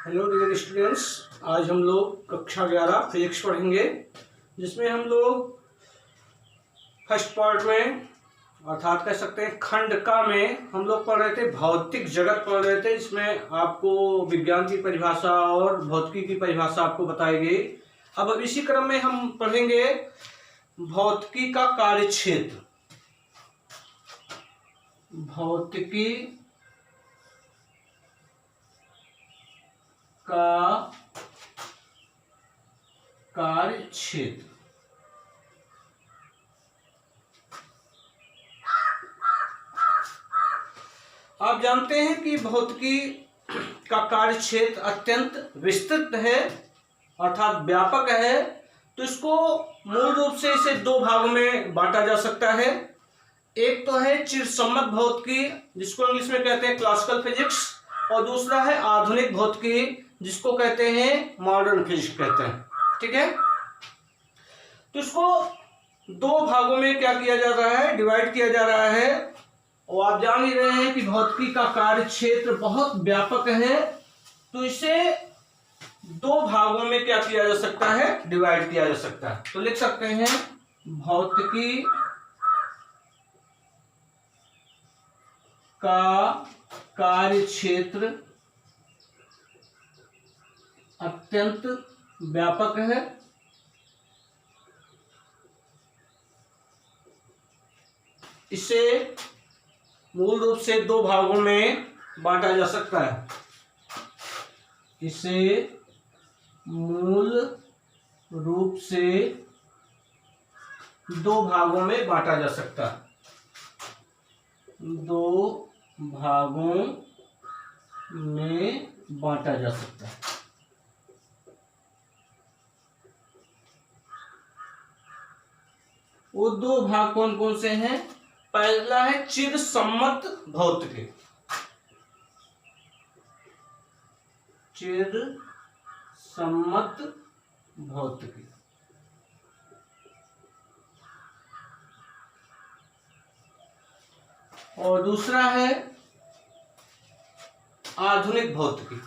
Hello dear students, आज हम लोग कक्षा 11 फिजिक्स पढ़ेंगे, जिसमें हम लोग फर्स्ट पार्ट में अर्थात कह सकते हैं खंड का में हम लोग पढ़ रहे थे, भौतिक जगत पढ़ रहे थे। इसमें आपको विज्ञान की परिभाषा और भौतिकी की परिभाषा आपको बताई गई। अब इसी क्रम में हम पढ़ेंगे भौतिकी का कार्यक्षेत्र। भौतिकी का कार्यक्षेत्र। आप जानते हैं कि भौतिकी का कार्यक्षेत्र अत्यंत विस्तृत है अर्थात व्यापक है। तो इसको मूल रूप से इसे दो भागों में बांटा जा सकता है। एक तो है चिरसम्मत भौतिकी, जिसको इंग्लिश में कहते हैं क्लासिकल फिजिक्स, और दूसरा है आधुनिक भौतिकी, जिसको कहते हैं मॉडर्न फिजिक्स कहते हैं। ठीक है, तो इसको दो भागों में क्या किया जा रहा है, डिवाइड किया जा रहा है। और आप जान ही रहे हैं कि भौतिकी का कार्य क्षेत्र बहुत व्यापक है, तो इसे दो भागों में क्या किया जा सकता है, डिवाइड किया जा सकता है। तो लिख सकते हैं भौतिकी का कार्य क्षेत्र अत्यंत व्यापक है। इसे मूल रूप से दो भागों में बांटा जा सकता है। इसे मूल रूप से दो भागों में बांटा जा सकता है। दो भागों में बांटा जा सकता है। वो दो भाग कौन कौन से हैं? पहला है चिरसम्मत भौतिकी। चिरसम्मत भौतिकी। और दूसरा है आधुनिक भौतिकी।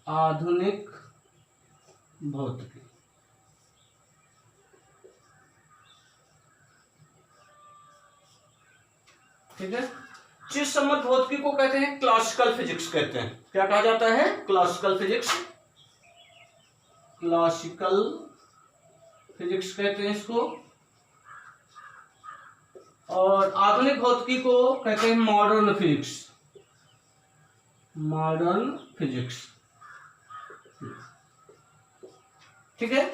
आधुनिक भौतिकी। ठीक है, चिरसम्मत भौतिकी को कहते हैं क्लासिकल फिजिक्स कहते हैं। क्या कहा जाता है? Classical physics. क्लासिकल फिजिक्स कहते हैं इसको। और आधुनिक भौतिकी को कहते हैं मॉडर्न फिजिक्स। Modern physics. ठीक है,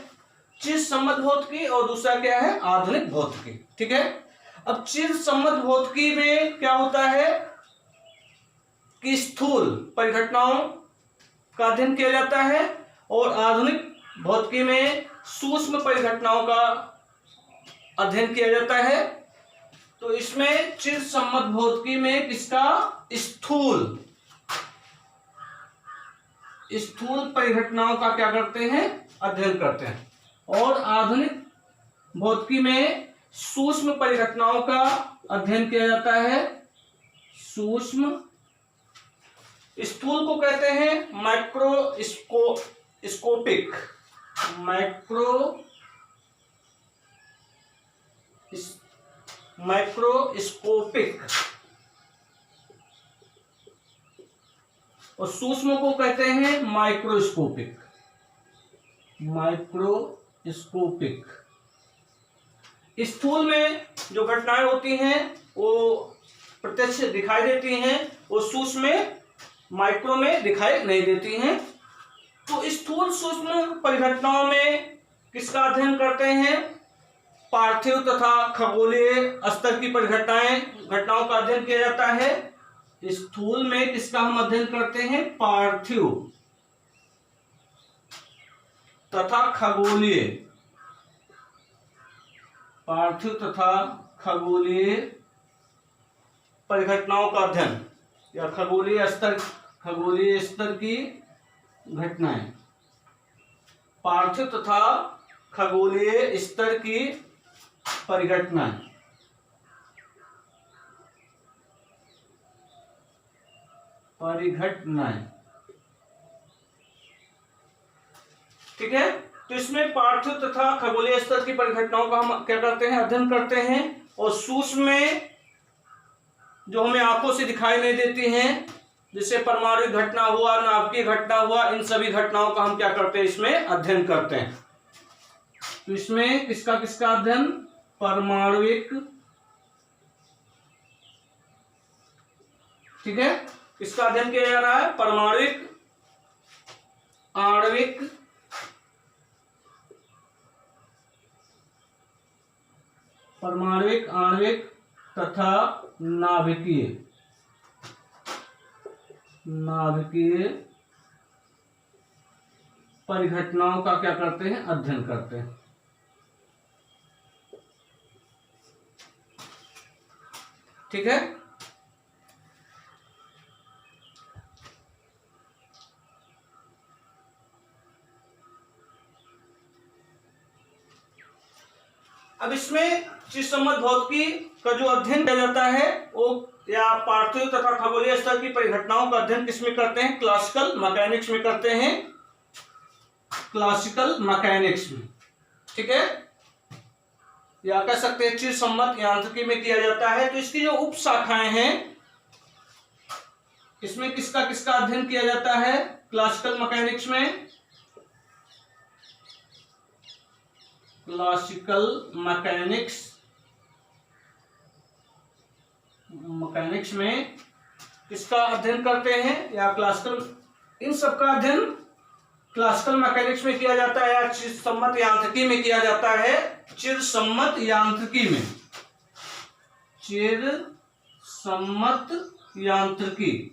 चिरसम्मत भौतिकी और दूसरा क्या है, आधुनिक भौतिकी। ठीक है, अब चिरसम्मत भौतिकी में क्या होता है कि स्थूल परिघटनाओं का अध्ययन किया जाता है, और आधुनिक भौतिकी में सूक्ष्म परिघटनाओं का अध्ययन किया जाता है। तो इसमें चिरसम्मत भौतिकी में किसका, स्थूल परिघटनाओं का क्या करते हैं, अध्ययन करते हैं। और आधुनिक भौतिकी में सूक्ष्म परिघटनाओं का अध्ययन किया जाता है। सूक्ष्म। स्थूल को कहते हैं माइक्रोस्कोपिक। माइक्रोस्कोपिक। और सूक्ष्म को कहते हैं माइक्रोस्कोपिक। माइक्रोस्कोपिक। स्थूल में जो घटनाएं होती हैं वो प्रत्यक्ष दिखाई देती हैं, वो सूक्ष्म में, माइक्रो में दिखाई नहीं देती हैं। तो स्थूल सूक्ष्म परिघटनाओं में किसका अध्ययन करते हैं? पार्थिव तथा खगोलीय स्तर की घटनाओं का अध्ययन किया जाता है। स्थूल में किसका हम अध्ययन करते हैं? पार्थिव तथा खगोलीय। पार्थिव तथा खगोलीय परिघटनाओं का अध्ययन, या खगोलीय स्तर की घटनाएं। पार्थिव तथा खगोलीय स्तर की परिघटनाएं। परिघटनाएं। ठीक है। तो इसमें पार्थिव तथा खगोलीय स्तर की परिघटनाओं का हम क्या करते हैं, अध्ययन करते हैं। और सूक्ष्म में जो हमें आंखों से दिखाई नहीं देती हैं, जैसे परमाणु घटना हुआ, नाभिकीय घटना हुआ, इन सभी घटनाओं का हम क्या करते हैं, इसमें अध्ययन करते हैं। तो इसमें किसका किसका अध्ययन, परमाणुविक, ठीक है, किसका अध्ययन किया जा रहा है, परमाणुविक, आणविक, परमाणुविक, आणविक तथा नाभिकीय परिघटनाओं का क्या करते हैं, अध्ययन करते हैं। ठीक है। अब इसमें चिज सम्मत भौतिकी का जो अध्ययन किया जाता है वो या पार्थिव तथा खगोलीय स्तर की परिघटनाओं का अध्ययन किसमें करते हैं, क्लासिकल मैकेनिक्स में करते हैं, क्लासिकल मैकेनिक्स में। ठीक है, या कह सकते हैं चिज सम्मत यांत्रिकी में किया जाता है। तो इसकी जो उप शाखाएं हैं, इसमें किसका किसका अध्ययन किया जाता है, क्लासिकल मैकेनिक्स में, क्लासिकल मैकेनिक्स में किसका अध्ययन करते हैं, या क्लासिकल, इन सब का अध्ययन क्लासिकल मैकेनिक्स में किया जाता है या चिज सम्मत यांत्रिकी में किया जाता है, चिर सम्मत यांत्रिकी में, चिर सम्मत यांत्रिकी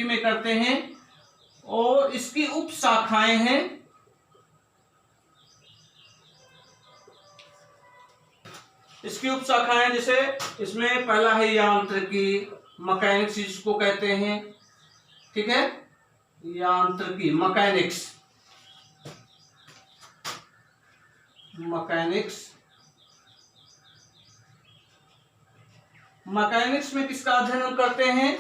में करते हैं। और इसकी उप शाखाएं हैं, इसकी उप शाखाएं जैसे इसमें पहला है यांत्रिकी, मैकेनिक्स जिसको कहते हैं। ठीक है, यांत्रिकी, मैकेनिक्स में किसका अध्ययन हम करते हैं,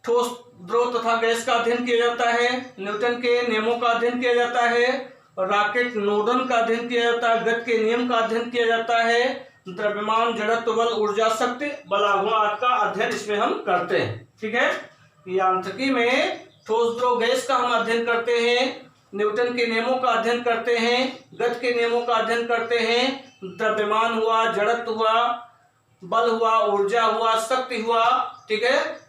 ठोस, द्रव तथा गैस का अध्ययन किया जाता है, न्यूटन के नियमों का अध्ययन किया जाता है, रॉकेट नोडन का अध्ययन किया जाता है, गति के नियम का अध्ययन किया जाता है, द्रव्यमान, जड़त्व बल, ऊर्जा शक्ति, बलागुण आदि का अध्ययन इसमें हम करते हैं। ठीक है, यांत्रिकी में ठोस द्रव गैस का हम अध्ययन करते हैं, न्यूटन के नियमों का अध्ययन करते हैं, गति के नियमों का अध्ययन करते हैं, द्रव्यमान हुआ, जड़त्व हुआ, बल हुआ, ऊर्जा हुआ, शक्ति हुआ, ठीक है,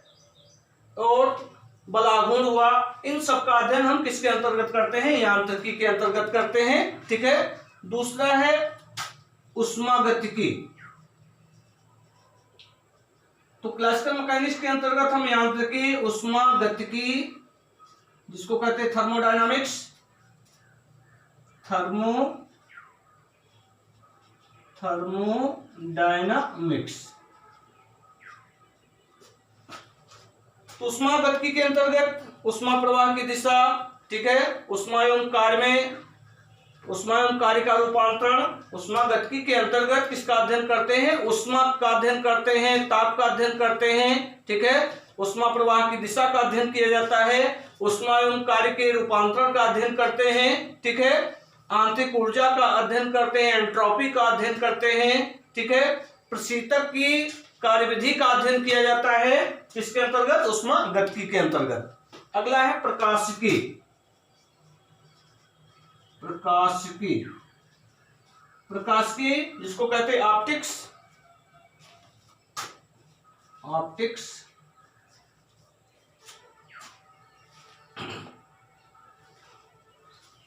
और बलागुण हुआ, इन सब का अध्ययन हम किसके अंतर्गत करते हैं, यांत्रिकी के अंतर्गत करते हैं। ठीक है, दूसरा है ऊष्मागतिकी। तो क्लासिकल मैकेनिक्स के अंतर्गत हम यांत्रिकी, ऊष्मागतिकी, जिसको कहते हैं थर्मोडायनामिक्स, थर्मोडायनामिक्स। ऊष्मागतिकी के अंतर्गत ऊष्मा प्रवाह की दिशा, ठीक है, ऊष्मा एवं कार्य में ऊष्मा एवं कार्य का रूपांतरण। ऊष्मागतिकी के अंतर्गत किसका अध्ययन करते हैं, ऊष्मा का अध्ययन करते हैं, ताप का अध्ययन करते हैं। ठीक है, ऊष्मा प्रवाह की दिशा का अध्ययन किया जाता है, ऊष्मा एवं कार्य के रूपांतरण का अध्ययन करते हैं। ठीक है, आंतरिक ऊर्जा का अध्ययन करते हैं, एंट्रोपी का अध्ययन करते हैं। ठीक है, प्रशीतक की कार्यविधि का अध्ययन किया जाता है, इसके अंतर्गत ऊष्मागतिकी के अंतर्गत। अगला है प्रकाशिकी। प्रकाशिकी जिसको कहते हैं ऑप्टिक्स।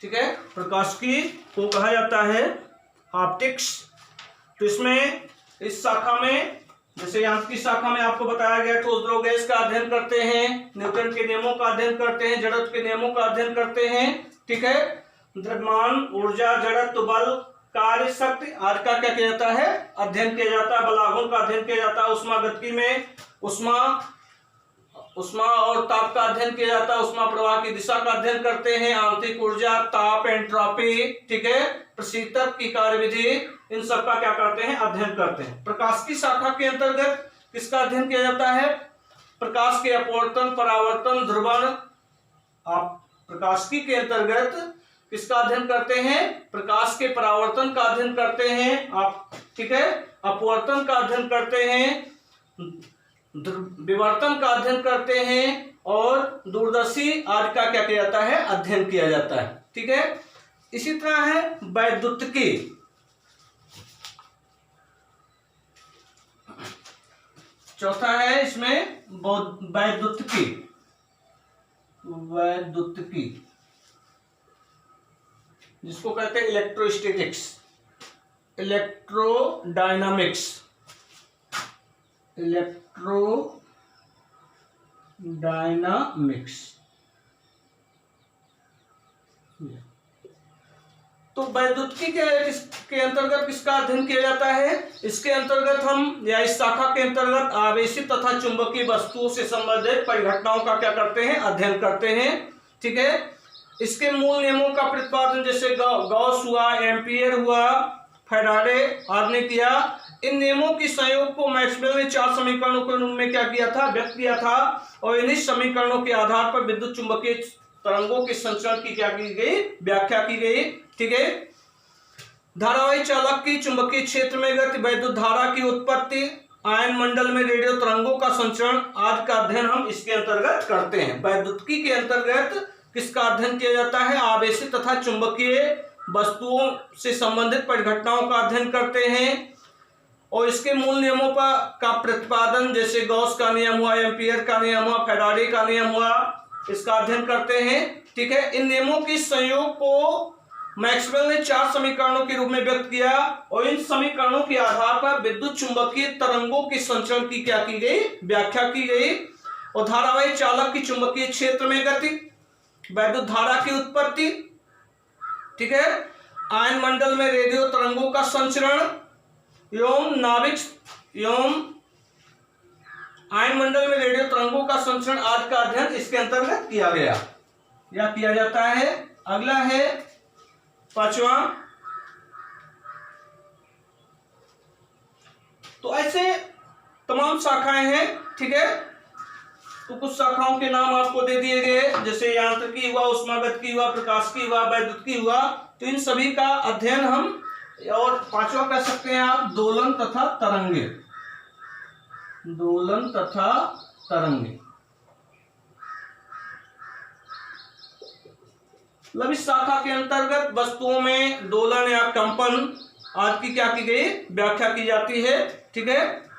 ठीक है, प्रकाशिकी को कहा जाता है ऑप्टिक्स। तो इसमें इस शाखा में, जैसे यांत्रिकी शाखा में आपको बताया गया, ठोस द्रव गैस का अध्ययन करते हैं, न्यूटन के नियमों का अध्ययन करते हैं, जड़त्व के नियमों का अध्ययन करते हैं। ठीक है, द्रव्यमान, ऊर्जा, जड़त्व, बल, कार्य, शक्ति आदि का क्या किया जाता है, अध्ययन किया जाता है, बलागुण का अध्ययन किया जाता है। ऊष्मागतिकी में ऊष्मा और ताप का अध्ययन किया जाता है, ऊष्मा प्रवाह की दिशा का अध्ययन करते हैं, आंतरिक ऊर्जा, ताप, एंट्रोपी, ठीक है, प्रशीतक की कार्यविधि, इन सब का क्या करते हैं, अध्ययन करते हैं। प्रकाशिकी शाखा के अंतर्गत किसका अध्ययन किया जाता है, प्रकाश के अपवर्तन, परावर्तन, ध्रुवण, प्रकाशिकी के अंतर्गत किसका अध्ययन करते हैं? प्रकाश के परावर्तन का अध्ययन करते हैं आप, ठीक है, अपवर्तन का अध्ययन करते हैं, विवर्तन का अध्ययन करते हैं और दूरदर्शी आदि का क्या किया जाता है? अध्ययन किया जाता है, ठीक है। इसी तरह है वैद्युतिकी। चौथा है इसमें वैद्युतिकी। वैद्युतिकी जिसको कहते हैं इलेक्ट्रोस्टैटिक्स, इलेक्ट्रोडायनामिक्स, इलेक्ट्रोडायनामिक्स। तो वैद्युतिकी के अंतर्गत किसका अध्ययन किया जाता है? इसके अंतर्गत हम या इस शाखा के अंतर्गत आवेशित तथा चुंबकीय वस्तुओं से संबंधित परिघटनाओं का क्या करते हैं? अध्ययन करते हैं, ठीक है। इसके मूल नियमों का प्रतिपादन जैसे गॉस हुआ, एम्पियर हुआ, फैराडे आदि ने किया। इन नियमों की संयोग को मैक्सवेल ने 4 समीकरणों के रूप में क्या किया था? व्यक्त किया था और इन्हीं समीकरणों के आधार पर विद्युत चुंबकीय तरंगों के संचरण की क्या की गई? व्याख्या की गई, ठीक है। धारावाही चालक की चुंबकीय क्षेत्र में गति, वैद्युत धारा की उत्पत्ति, आयन मंडल में रेडियो तरंगों का संचरण आदि का अध्ययन हम इसके अंतर्गत करते हैं। वैद्युतिकी के अंतर्गत किसका अध्ययन किया जाता है? आवेशित तथा चुंबकीय वस्तुओं से संबंधित परिघटनाओं का अध्ययन करते हैं और इसके मूल नियमों का प्रतिपादन जैसे गॉस का नियम हुआ, एम्पियर का नियम हुआ, फैराडे का नियम हुआ, इसका अध्ययन करते हैं, ठीक है। इन नियमों की संयोग को मैक्सवेल ने 4 समीकरणों के रूप में व्यक्त किया और इन समीकरणों के आधार पर विद्युत चुंबकीय तरंगों के संचरण की क्या की गई? व्याख्या की गई। और धारावाही चालक की चुंबकीय क्षेत्र में गति, वैद्युत धारा की उत्पत्ति, ठीक है, आयन मंडल में रेडियो तरंगों का संचरण एवं नाभिक एवं आयन मंडल में रेडियो तरंगों का संचरण आदि का अध्ययन इसके अंतर्गत किया गया या किया जाता है। अगला है 5वां। तो ऐसे तमाम शाखाएं हैं, ठीक है। तो कुछ शाखाओं के नाम आपको दे दिए गए जैसे यांत्रिकी हुआ, उष्मागतिकी हुआ, प्रकाशिकी हुआ, वैद्युतिकी हुआ। तो इन सभी का अध्ययन हम, और 5वां कह सकते हैं आप दोलन तथा तरंगे, दोलन तथा तरंगे। मतलब इस शाखा के अंतर्गत वस्तुओं में दोलन या कंपन आदि की क्या की गई? व्याख्या की जाती है, ठीक है।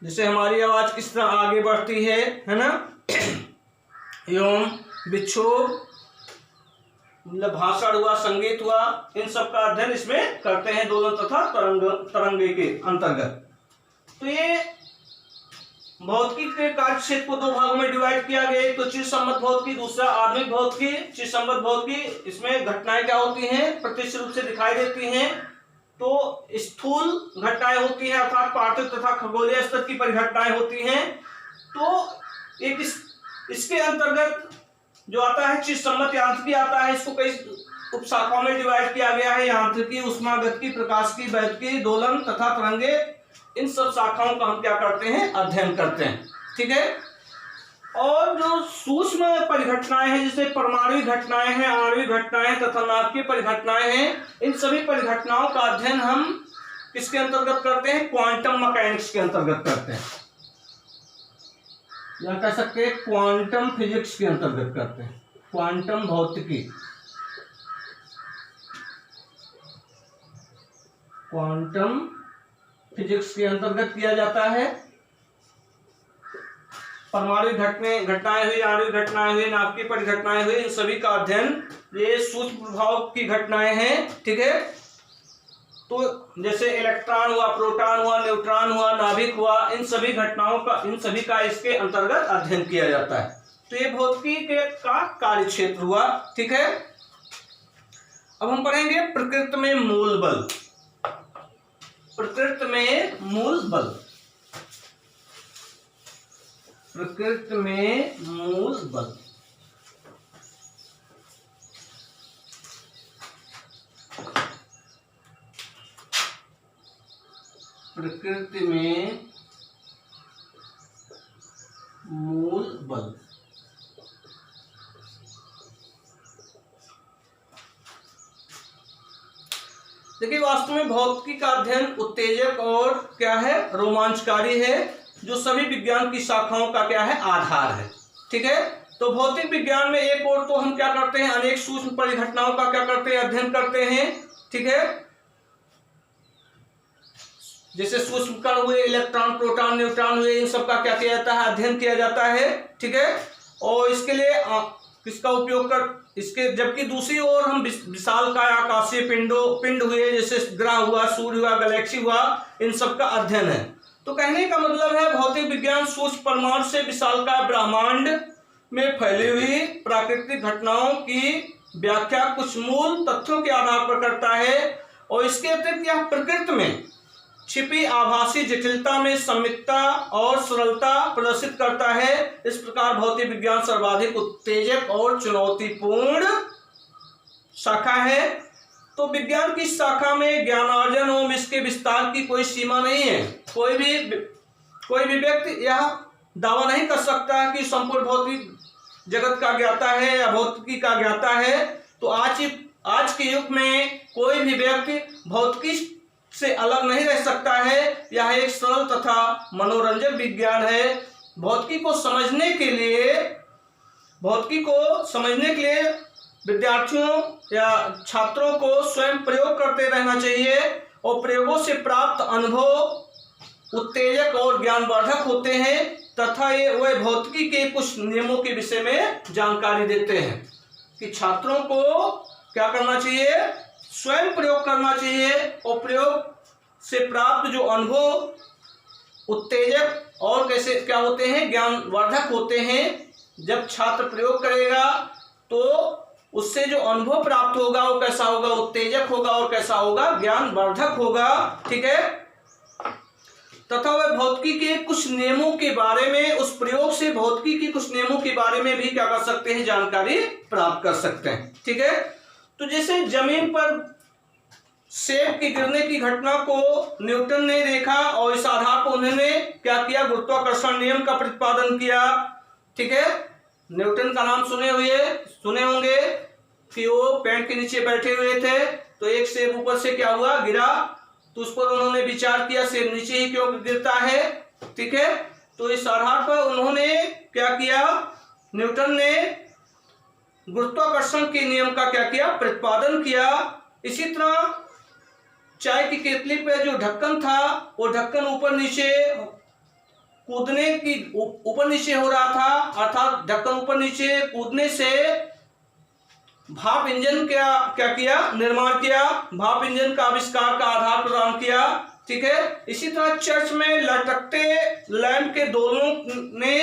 जैसे हमारी आवाज किस तरह आगे बढ़ती है ना, एवं विक्षोभ, मतलब भाषण हुआ, संगीत हुआ, इन सब का अध्ययन इसमें करते हैं दोलन तथा तरंगे के अंतर्गत। तो ये भौतिकी के कार्य क्षेत्र को 2 भागों में डिवाइड किया गया। एक तो चिर संबद्ध भौतिकी, दूसरा आधुनिक भौतिकी। चिर संबद्ध भौतिकी, इसमें घटनाएं क्या होती हैं? प्रत्यक्ष रूप से दिखाई देती हैं। तो स्थूल घटनाएं होती हैं अर्थात पार्थिव तथा खगोलीय स्तर की परिघटनाएं होती हैं। तो एक इसके अंतर्गत जो आता है चिर संबद्ध यांत्रिकी आता है। इसको कई उपशाखाओं में डिवाइड किया गया है। यांत्रिकी, उष्मागतिकी, प्रकाशिकी, वैद्युतिकी, दोलन तथा तरंगे, इन सब शाखाओं का हम क्या करते हैं? अध्ययन करते हैं, ठीक है। और जो सूक्ष्म परिघटनाएं हैं जैसे परमाणु घटनाएं हैं, आणविक घटनाएं तथा नाभिकीय परिघटनाएं हैं, इन सभी परिघटनाओं का अध्ययन हम किसके अंतर्गत करते हैं? क्वांटम मैकेनिक्स के अंतर्गत करते हैं, या कह सकते हैं क्वांटम फिजिक्स के अंतर्गत करते हैं। क्वांटम भौतिकी, क्वांटम फिजिक्स के अंतर्गत किया जाता है। परमाणु घटनाएं हुई, आणविक घटनाएं हुई, नाभिकीय परिघटनाएं हुई, इन सभी का अध्ययन, ये सूक्ष्म प्रभाव की घटनाएं हैं, ठीक है। तो जैसे इलेक्ट्रॉन हुआ, प्रोटॉन हुआ, न्यूट्रॉन हुआ, नाभिक हुआ, इन सभी घटनाओं का, इन सभी का इसके अंतर्गत अध्ययन किया जाता है। तो ये भौतिकी का कार्य क्षेत्र हुआ, ठीक है। अब हम पढ़ेंगे प्रकृति में मूल बल। प्रकृति में मूल बल, प्रकृति में मूल बल। प्रकृति में मूल बल। देखिए, वास्तव में भौतिकी का अध्ययन उत्तेजक और क्या है, रोमांचकारी है, जो सभी विज्ञान की शाखाओं का क्या है, आधार है। ठीक है, तो भौतिक विज्ञान में एक और तो हम क्या करते हैं, अनेक सूक्ष्म परिघटनाओं का क्या करते हैं, अध्ययन करते हैं। ठीक है, जैसे सूक्ष्म कण हुए, इलेक्ट्रॉन, प्रोटॉन, न्यूट्रॉन हुए, इन सब का क्या किया जाता है, अध्ययन किया जाता है। ठीक है, और इसके लिए किसका उपयोग कर, इसके जबकि दूसरी ओर हम विशालकाय आकाशीय पिंड हुए, जैसे ग्रह हुआ, सूर्य हुआ, गैलेक्सी हुआ, इन सब का अध्ययन है। तो कहने का मतलब है भौतिक विज्ञान सूक्ष्म परमाणु से विशालकाय ब्रह्मांड में फैली हुई प्राकृतिक घटनाओं की व्याख्या कुछ मूल तथ्यों के आधार पर करता है, और इसके अतिरिक्त यह प्रकृति में छिपी आभासी जटिलता में संमितता और सरलता प्रदर्शित करता है। इस प्रकार भौतिक विज्ञान सर्वाधिक उत्तेजक और चुनौतीपूर्ण शाखा है। तो विज्ञान की शाखा में ज्ञानार्जन एवं इसके विस्तार की कोई सीमा नहीं है। कोई भी व्यक्ति यह दावा नहीं कर सकता कि संपूर्ण भौतिक जगत का ज्ञाता है या भौतिकी का ज्ञाता है। तो आज के युग में कोई भी व्यक्ति भौतिकी से अलग नहीं रह सकता है। यह एक सरल तथा मनोरंजक विज्ञान है। भौतिकी को समझने के लिए विद्यार्थियों या छात्रों को स्वयं प्रयोग करते रहना चाहिए, और प्रयोगों से प्राप्त अनुभव उत्तेजक और ज्ञानवर्धक होते हैं तथा वे भौतिकी के कुछ नियमों के विषय में जानकारी देते हैं। कि छात्रों को क्या करना चाहिए, स्वयं प्रयोग करना चाहिए, और प्रयोग से प्राप्त जो अनुभव उत्तेजक और कैसे क्या होते हैं, ज्ञानवर्धक होते हैं। जब छात्र प्रयोग करेगा तो उससे जो अनुभव प्राप्त होगा वो कैसा होगा, उत्तेजक होगा, और कैसा होगा, ज्ञानवर्धक होगा। ठीक है, तथा वह भौतिकी के कुछ नियमों के बारे में, उस प्रयोग से भौतिकी के कुछ नियमों के बारे में भी क्या कर सकते हैं, जानकारी प्राप्त कर सकते हैं। ठीक है, तो जैसे जमीन पर सेब के गिरने की घटना को न्यूटन ने देखा, और इस आधार पर उन्होंने क्या किया, गुरुत्वाकर्षण नियम का प्रतिपादन किया। ठीक है, न्यूटन का नाम सुने होंगे कि वो पेड़ के नीचे बैठे हुए थे, तो एक सेब ऊपर से क्या हुआ, गिरा, तो उस पर उन्होंने विचार किया सेब नीचे ही क्यों गिरता है। ठीक है, तो इस आधार पर उन्होंने क्या किया, न्यूटन ने गुरुत्वाकर्षण के नियम का क्या किया, प्रतिपादन किया। इसी तरह चाय की केतली पे जो ढक्कन था, वो ढक्कन ऊपर नीचे हो रहा था, अर्थात ढक्कन ऊपर नीचे कूदने से भाप इंजन क्या किया, निर्माण किया, भाप इंजन का आविष्कार का आधार प्रदान किया। ठीक है, इसी तरह चर्च में लटकते लैंप के दोनों ने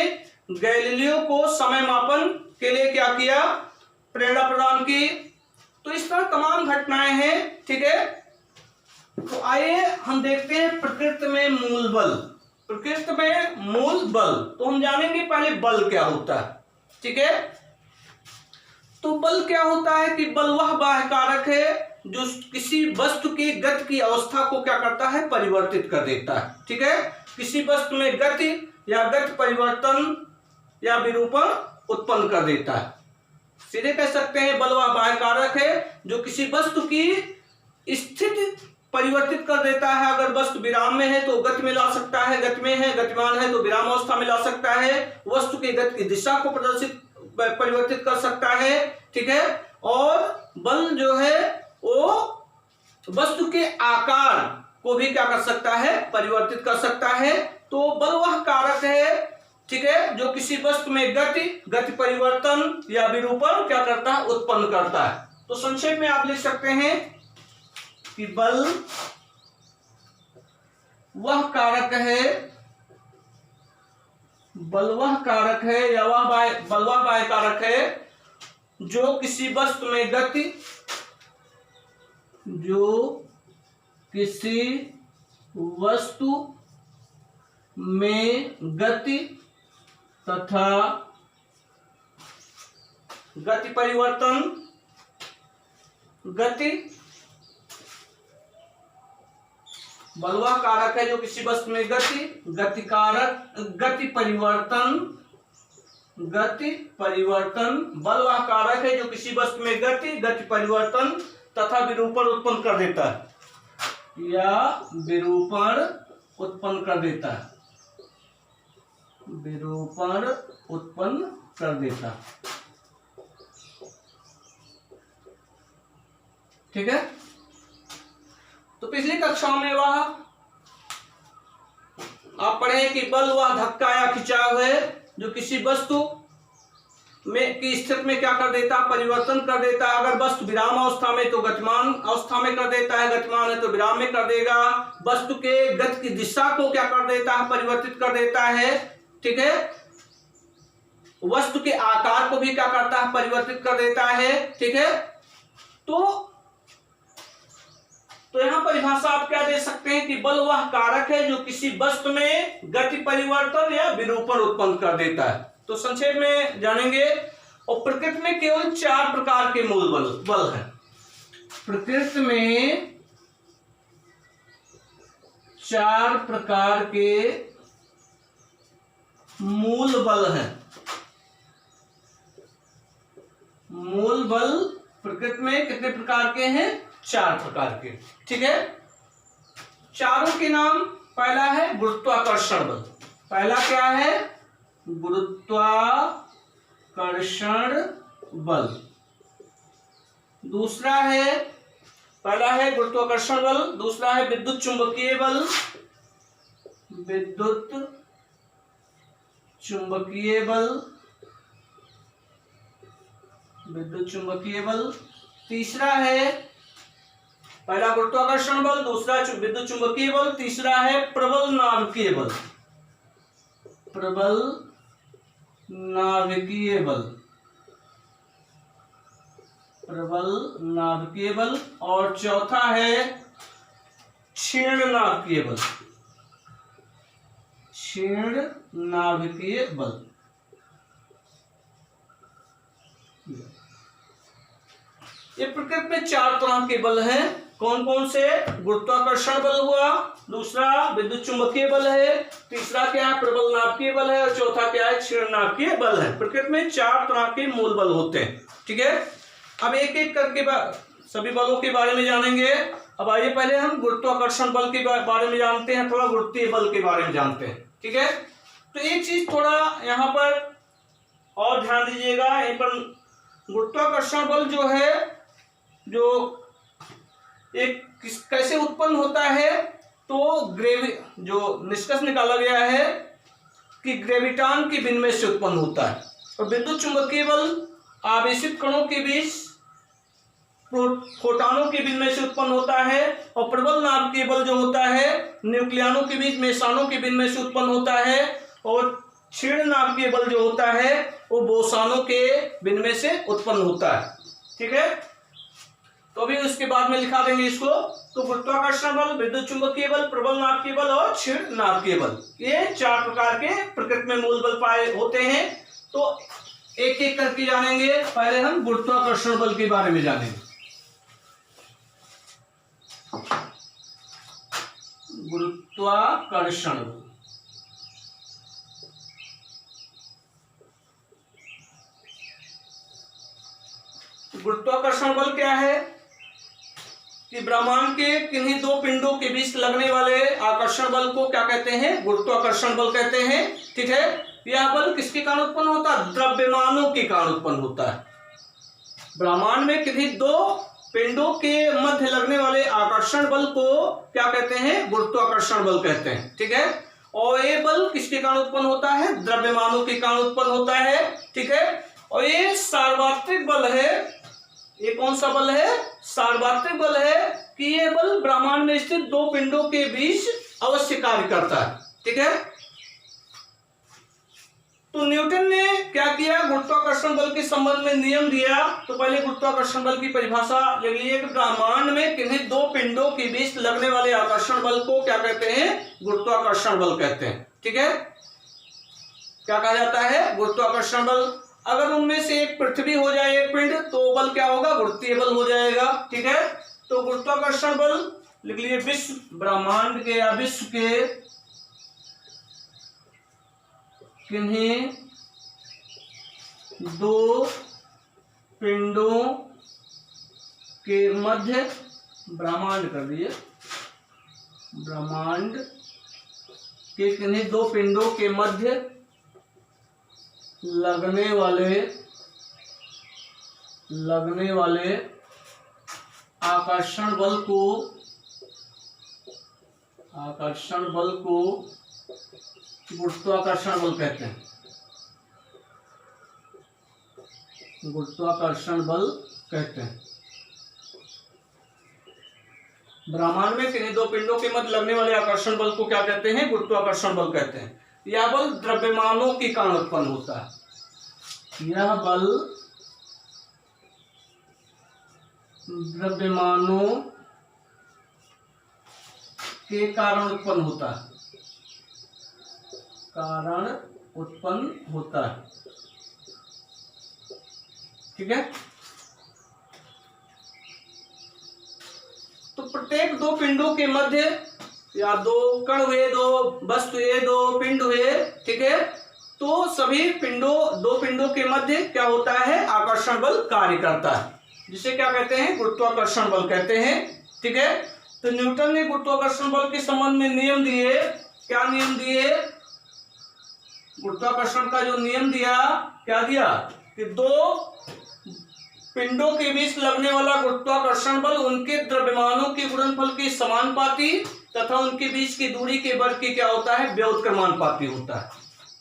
गैलीलियो को समय मापन के लिए क्या किया, प्रेरणा प्रदान की। तो इस तरह तमाम घटनाएं हैं। ठीक है, तो आइए हम देखते हैं प्रकृति में मूल बल। प्रकृति में मूल बल तो हम जानेंगे पहले बल क्या होता है। ठीक है, तो बल क्या होता है कि बल वह बाह्य कारक है जो किसी वस्तु की गति की अवस्था को क्या करता है, परिवर्तित कर देता है। ठीक है, किसी वस्तु में गति या गति परिवर्तन या विरूपण उत्पन्न कर देता है। सीधे कह सकते हैं बल वह बाह्य कारक है जो किसी वस्तु की स्थिति परिवर्तित कर देता है। अगर वस्तु विराम में है तो गति में ला सकता है, गति में है, गतिमान है तो विराम अवस्था में ला सकता है, वस्तु की गति की दिशा को परिवर्तित कर सकता है। ठीक है, और बल जो है वो वस्तु के आकार को भी क्या कर सकता है, परिवर्तित कर सकता है। तो बल वह कारक है, ठीक है, जो किसी वस्तु में गति परिवर्तन या विरूपण क्या करता है, उत्पन्न करता है। तो संक्षेप में आप लिख सकते हैं कि बल वह कारक है, बल वह कारक है या बल वह बाह्य कारक है जो किसी वस्तु में गति तथा गति परिवर्तन वह कारक है जो किसी वस्तु में गति कारक, गति परिवर्तन, बल वह कारक है जो किसी वस्तु में गति परिवर्तन तथा विरूपण उत्पन्न कर देता है या विरूपण उत्पन्न कर देता है, विरूपण उत्पन्न कर देता है। ठीक है। तो पिछली कक्षाओं में वह आप पढ़े कि बल वह धक्का या खिंचाव है जो किसी वस्तु में की स्थिति में क्या कर देता है, परिवर्तन कर देता है। अगर वस्तु विराम अवस्था में तो गतिमान अवस्था में कर देता है, गतिमान है तो विराम में कर देगा। वस्तु के गति की दिशा को क्या कर देता है, परिवर्तित कर देता है। ठीक है। वस्तु के आकार को भी क्या करता है, परिवर्तित कर देता है। ठीक है। तो यहां परिभाषा आप क्या दे सकते हैं कि बल वह कारक है जो किसी वस्तु में गति परिवर्तन या विरूपण उत्पन्न कर देता है। तो संक्षेप में जानेंगे। और प्रकृति में केवल 4 प्रकार के मूल बल हैं। प्रकृति में 4 प्रकार के मूल बल हैं। मूल बल प्रकृति में कितने प्रकार के हैं, 4 प्रकार के। ठीक है। चारों के नाम, पहला है गुरुत्वाकर्षण बल। पहला क्या है, गुरुत्वाकर्षण बल। दूसरा है, पहला है गुरुत्वाकर्षण बल, दूसरा है विद्युत चुंबकीय बल, विद्युत चुंबकीय बल, विद्युत चुंबकीय बल। तीसरा है, पहला गुरुत्वाकर्षण बल, दूसरा विद्युत चुंबकीय बल, तीसरा है प्रबल नाभिकीय बल, प्रबल नाभिकीय बल, प्रबल नाभिकीय बल। और चौथा है क्षीण नाभिकीय बल, क्षीण नाभिकीय बल। ये प्रकृति में 4 तरह के बल हैं। कौन कौन से, गुरुत्वाकर्षण बल हुआ, दूसरा विद्युत चुंबकीय बल है, तीसरा क्या है प्रबल नाभिकीय बल है, और चौथा क्या है क्षीण नाभिकीय बल है। प्रकृति में 4 तरह के मूल बल होते हैं। ठीक है। अब एक एक करके सभी बलों के बारे में जानेंगे। अब आइए पहले हम गुरुत्वाकर्षण बल के बारे में जानते हैं, थोड़ा गुरुत्वीय बल के बारे में जानते हैं। ठीक है। तो एक चीज थोड़ा यहाँ पर और ध्यान दीजिएगा। यहाँ पर गुरुत्वाकर्षण बल जो है, जो एक कैसे उत्पन्न होता है, तो जो निष्कर्ष निकाला गया है कि ग्रेविटान के विनिमय से उत्पन्न होता है। और विद्युत चुंबकीय बल आवेशित कणों के बीच फोटॉनों के विनिमय से उत्पन्न होता है। और प्रबल नाभिकीय बल जो होता है, न्यूक्लियनों के बीच मेसॉनों के विनिमय से उत्पन्न होता है। और क्षीण नाभिकीय बल जो होता है, वो बोसॉनों के विनिमय से उत्पन्न होता है। ठीक है। तो अभी उसके बाद में लिखा देंगे इसको। तो गुरुत्वाकर्षण बल, विद्युत चुंबकीय बल, प्रबल नाभिकीय बल और क्षीण नाभिकीय बल, ये 4 प्रकार के प्रकृति में मूल बल पाए होते हैं। तो एक एक करके जानेंगे। पहले हम गुरुत्वाकर्षण बल के बारे में जानेंगे। गुरुत्वाकर्षण बल, गुरुत्वाकर्षण बल क्या है कि ब्रह्मांड के किन्हीं 2 पिंडों के बीच लगने वाले आकर्षण बल को क्या कहते हैं, गुरुत्वाकर्षण बल कहते हैं। ठीक है। यह बल किसके कारण उत्पन्न होता है, द्रव्यमानों के कारण उत्पन्न होता है। ब्रह्मांड में किन्हीं 2 पिंडों के मध्य लगने वाले आकर्षण बल को क्या कहते हैं, गुरुत्वाकर्षण बल कहते हैं। ठीक है। और ये बल किसके कारण उत्पन्न होता है, द्रव्यमानों के कारण उत्पन्न होता है। ठीक है। और ये सार्वत्रिक बल है। ये कौन सा बल है, सार्वत्रिक बल है कि ये बल ब्रह्मांड में स्थित 2 पिंडों के बीच अवश्य कार्य करता है। ठीक है। तो न्यूटन ने क्या किया, गुरुत्वाकर्षण बल के संबंध में नियम दिया। तो पहले गुरुत्वाकर्षण बल की परिभाषा ले लीजिए कि ब्रह्मांड में किन्हीं 2 पिंडों के बीच लगने वाले आकर्षण बल को क्या कहते हैं, गुरुत्वाकर्षण बल कहते हैं। ठीक है। क्या कहा जाता है, गुरुत्वाकर्षण बल। अगर उनमें से एक पृथ्वी हो जाए, एक पिंड, तो बल क्या होगा, गुरुत्वीय बल हो जाएगा। ठीक है। तो गुरुत्वाकर्षण बल लिख लीजिए विश्व ब्रह्मांड के या विश्व के किन्हीं दो पिंडों के मध्य, ब्रह्मांड कर दिए, ब्रह्मांड के किन्हीं दो पिंडों के मध्य लगने वाले आकर्षण बल को गुरुत्वाकर्षण बल कहते हैं। गुरुत्वाकर्षण बल कहते हैं। ब्रह्मांड में किन्हीं दो पिंडों के मध्य लगने वाले आकर्षण बल को क्या कहते हैं? गुरुत्वाकर्षण बल कहते हैं। यह बल द्रव्यमानों के कारण उत्पन्न होता है। यह बल द्रव्यमानों के कारण उत्पन्न होता है। ठीक है। तो प्रत्येक दो पिंडों के मध्य या दो कण हुए, दो वस्तु हुए, दो पिंड हुए, ठीक है, तो सभी दो पिंडों के मध्य क्या होता है? आकर्षण बल कार्य करता है, जिसे क्या कहते हैं? गुरुत्वाकर्षण बल कहते हैं। ठीक है। तो न्यूटन ने गुरुत्वाकर्षण बल के संबंध में नियम दिए। क्या नियम दिए? गुरुत्वाकर्षण का जो नियम दिया, क्या दिया कि दो पिंडों के बीच लगने वाला गुरुत्वाकर्षण बल उनके द्रव्यमानों के गुणनफल के समानुपाती तथा उनके बीच की दूरी के वर्ग की क्या होता है? व्युत्क्रमानुपाती होता है।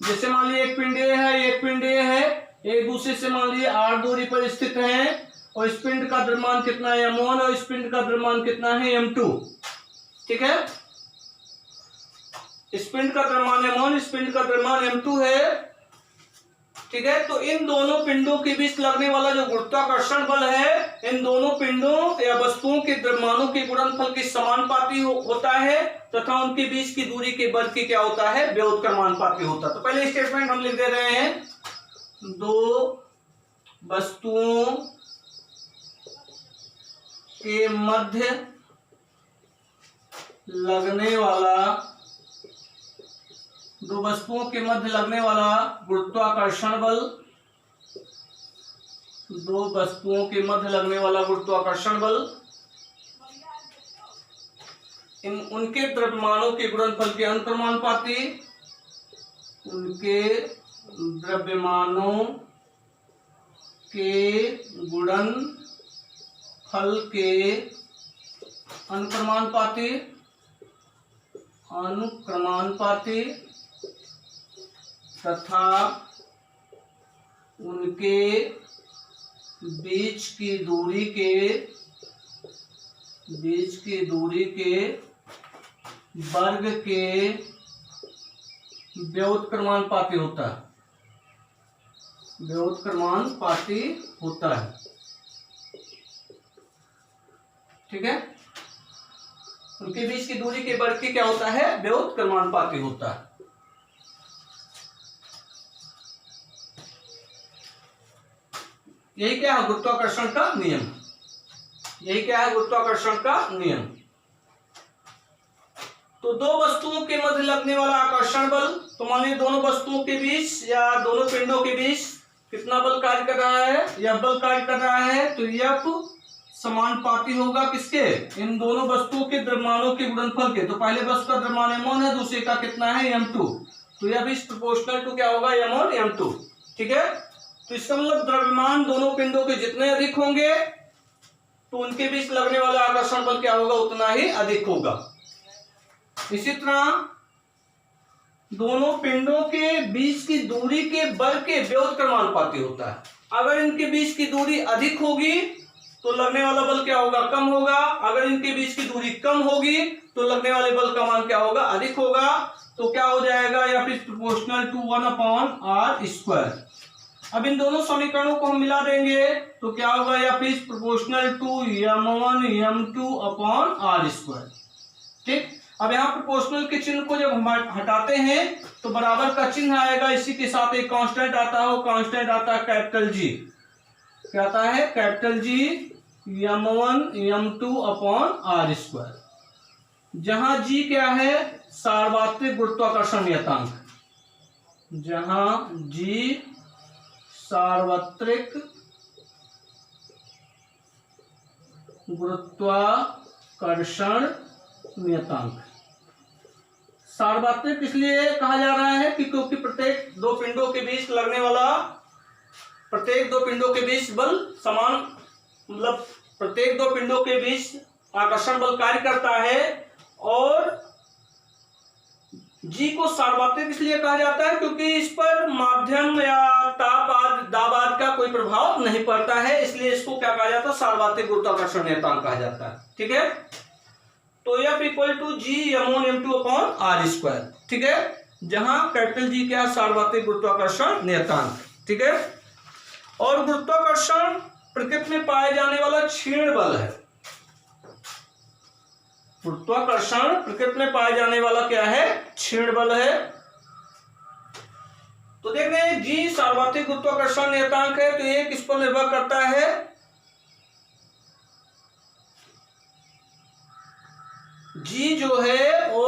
जैसे मान लीजिए एक पिंड A है, एक पिंड A है, एक दूसरे से मान लीजिए r दूरी पर स्थित है, और इस पिंड का द्रव्यमान कितना है? m1, और इस पिंड का द्रव्यमान कितना है? m2। ठीक है। इस पिंड का द्रव्यमान m1, इस पिंड का द्रव्यमान m2 है। ठीक है। तो इन दोनों पिंडों के बीच लगने वाला जो गुरुत्वाकर्षण बल है, इन दोनों पिंडों या वस्तुओं के द्रव्यमानों के गुणनफल के समानुपाती होता है तथा उनके बीच की दूरी के वर्ग की क्या होता है? व्युत्क्रमानुपाती होता है। तो पहले स्टेटमेंट हम लिख दे रहे हैं, दो वस्तुओं के मध्य लगने वाला गुरुत्वाकर्षण बल, दो वस्तुओं के मध्य लगने वाला गुरुत्वाकर्षण बल उनके द्रव्यमानों के गुणनफल के अनुक्रमानुपाती, उनके द्रव्यमानों के गुणनफल के अनुक्रमानुपाती तथा उनके बीच की दूरी के वर्ग के व्युत्क्रमानुपाती होता है। ठीक है। उनके बीच की दूरी के वर्ग की क्या होता है? व्युत्क्रमानुपाती होता है। यही क्या है? गुरुत्वाकर्षण का नियम। यही क्या है? गुरुत्वाकर्षण का नियम। तो दो वस्तुओं के मध्य लगने वाला आकर्षण बल, तो मान लीजिए दोनों वस्तुओं के बीच या दोनों पिंडों के बीच कितना बल कार्य कर रहा है? यह बल कार्य कर रहा है। तो यह समानुपाती होगा किसके? इन दोनों वस्तुओं के द्रव्यमानों के गुणनफल के। तो पहले वस्तु का द्रव्यमान m1 है, दूसरे का कितना है? m2। तो यह भी प्रोपोर्शनल टू क्या होगा? m1 m2। ठीक है। तो इसका मतलब द्रव्यमान दोनों पिंडों के जितने अधिक होंगे तो उनके बीच लगने वाला आकर्षण बल क्या होगा? उतना ही अधिक होगा। इसी तरह दोनों पिंडों के बीच की दूरी के वर्ग के व्युत्क्रमानुपाती होता है। अगर इनके बीच की दूरी अधिक होगी तो लगने वाला बल क्या होगा? कम होगा। अगर इनके बीच की दूरी कम होगी तो लगने वाले बल का मान क्या होगा? अधिक होगा। तो क्या हो जाएगा? या फिर प्रोपोर्शनल टू 1/r²। अब इन दोनों समीकरणों को हम मिला देंगे तो क्या होगा? या फिर प्रोपोर्शनल टू m1 m2/r²। ठीक। अब यहाँ प्रोपोर्शनल के चिन्ह को जब हम हटाते हैं तो बराबर का चिन्ह आएगा, इसी के साथ एक कांस्टेंट आता है, वो कांस्टेंट आता है कैपिटल G। क्या आता है? Capital G m1 m2/r²। जहां जी क्या है, सार्वत्रिक गुरुत्वाकर्षण नियतांक, जहां जी सार्वत्रिक गुरुत्वाकर्षण नियतांक। सार्वत्रिक इसलिए कहा जा रहा है कि क्योंकि प्रत्येक दो पिंडों के बीच लगने वाला, प्रत्येक दो पिंडों के बीच बल समान, मतलब प्रत्येक दो पिंडों के बीच आकर्षण बल कार्य करता है। और जी को सार्वत्रिक इसलिए कहा जाता है क्योंकि इस पर माध्यम या ताप आदि, दाब आदि का कोई प्रभाव नहीं पड़ता है, इसलिए इसको क्या कहा जाता है, सार्वत्रिक गुरुत्वाकर्षण नियतांक कहा जाता है। ठीक है, तो F equal to G m1 m2 upon R square. ठीक है, जहां कैपिटल जी क्या है, सार्वत्रिक गुरुत्वाकर्षण नियतांक। ठीक है, और गुरुत्वाकर्षण प्रकृति में पाए जाने वाला क्षीण बल है। गुरुत्वाकर्षण प्रकृति में पाए जाने वाला क्या है, क्षीण बल है। तो देख रहे हैं जी सार्वत्रिक गुरुत्वाकर्षण नियतांक है, तो ये किस पर निर्भर करता है, जी जो है वो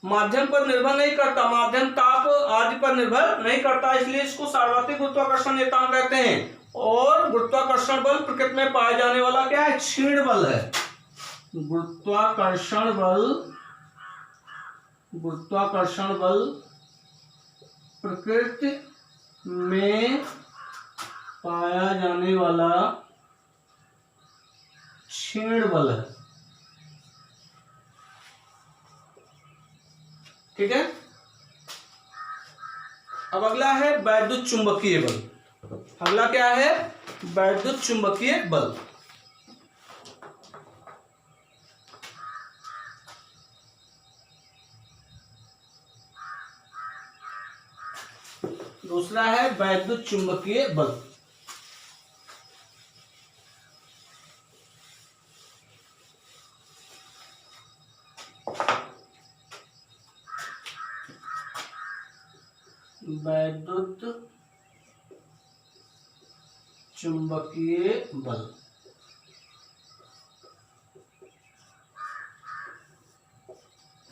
माध्यम पर निर्भर नहीं करता, माध्यम ताप आदि पर निर्भर नहीं करता, इसलिए इसको सार्वत्रिक गुरुत्वाकर्षण नियतांक कहते हैं। और गुरुत्वाकर्षण बल प्रकृति में पाए जाने वाला क्या है, क्षीण बल है। गुरुत्वाकर्षण बल, गुरुत्वाकर्षण बल प्रकृति में पाया जाने वाला क्षीण बल है। ठीक है, अब अगला है वैद्युत चुंबकीय बल। अगला क्या है, वैद्युत चुंबकीय बल। दूसरा है वैद्युत चुंबकीय बल। वैद्युत चुंबकीय बल,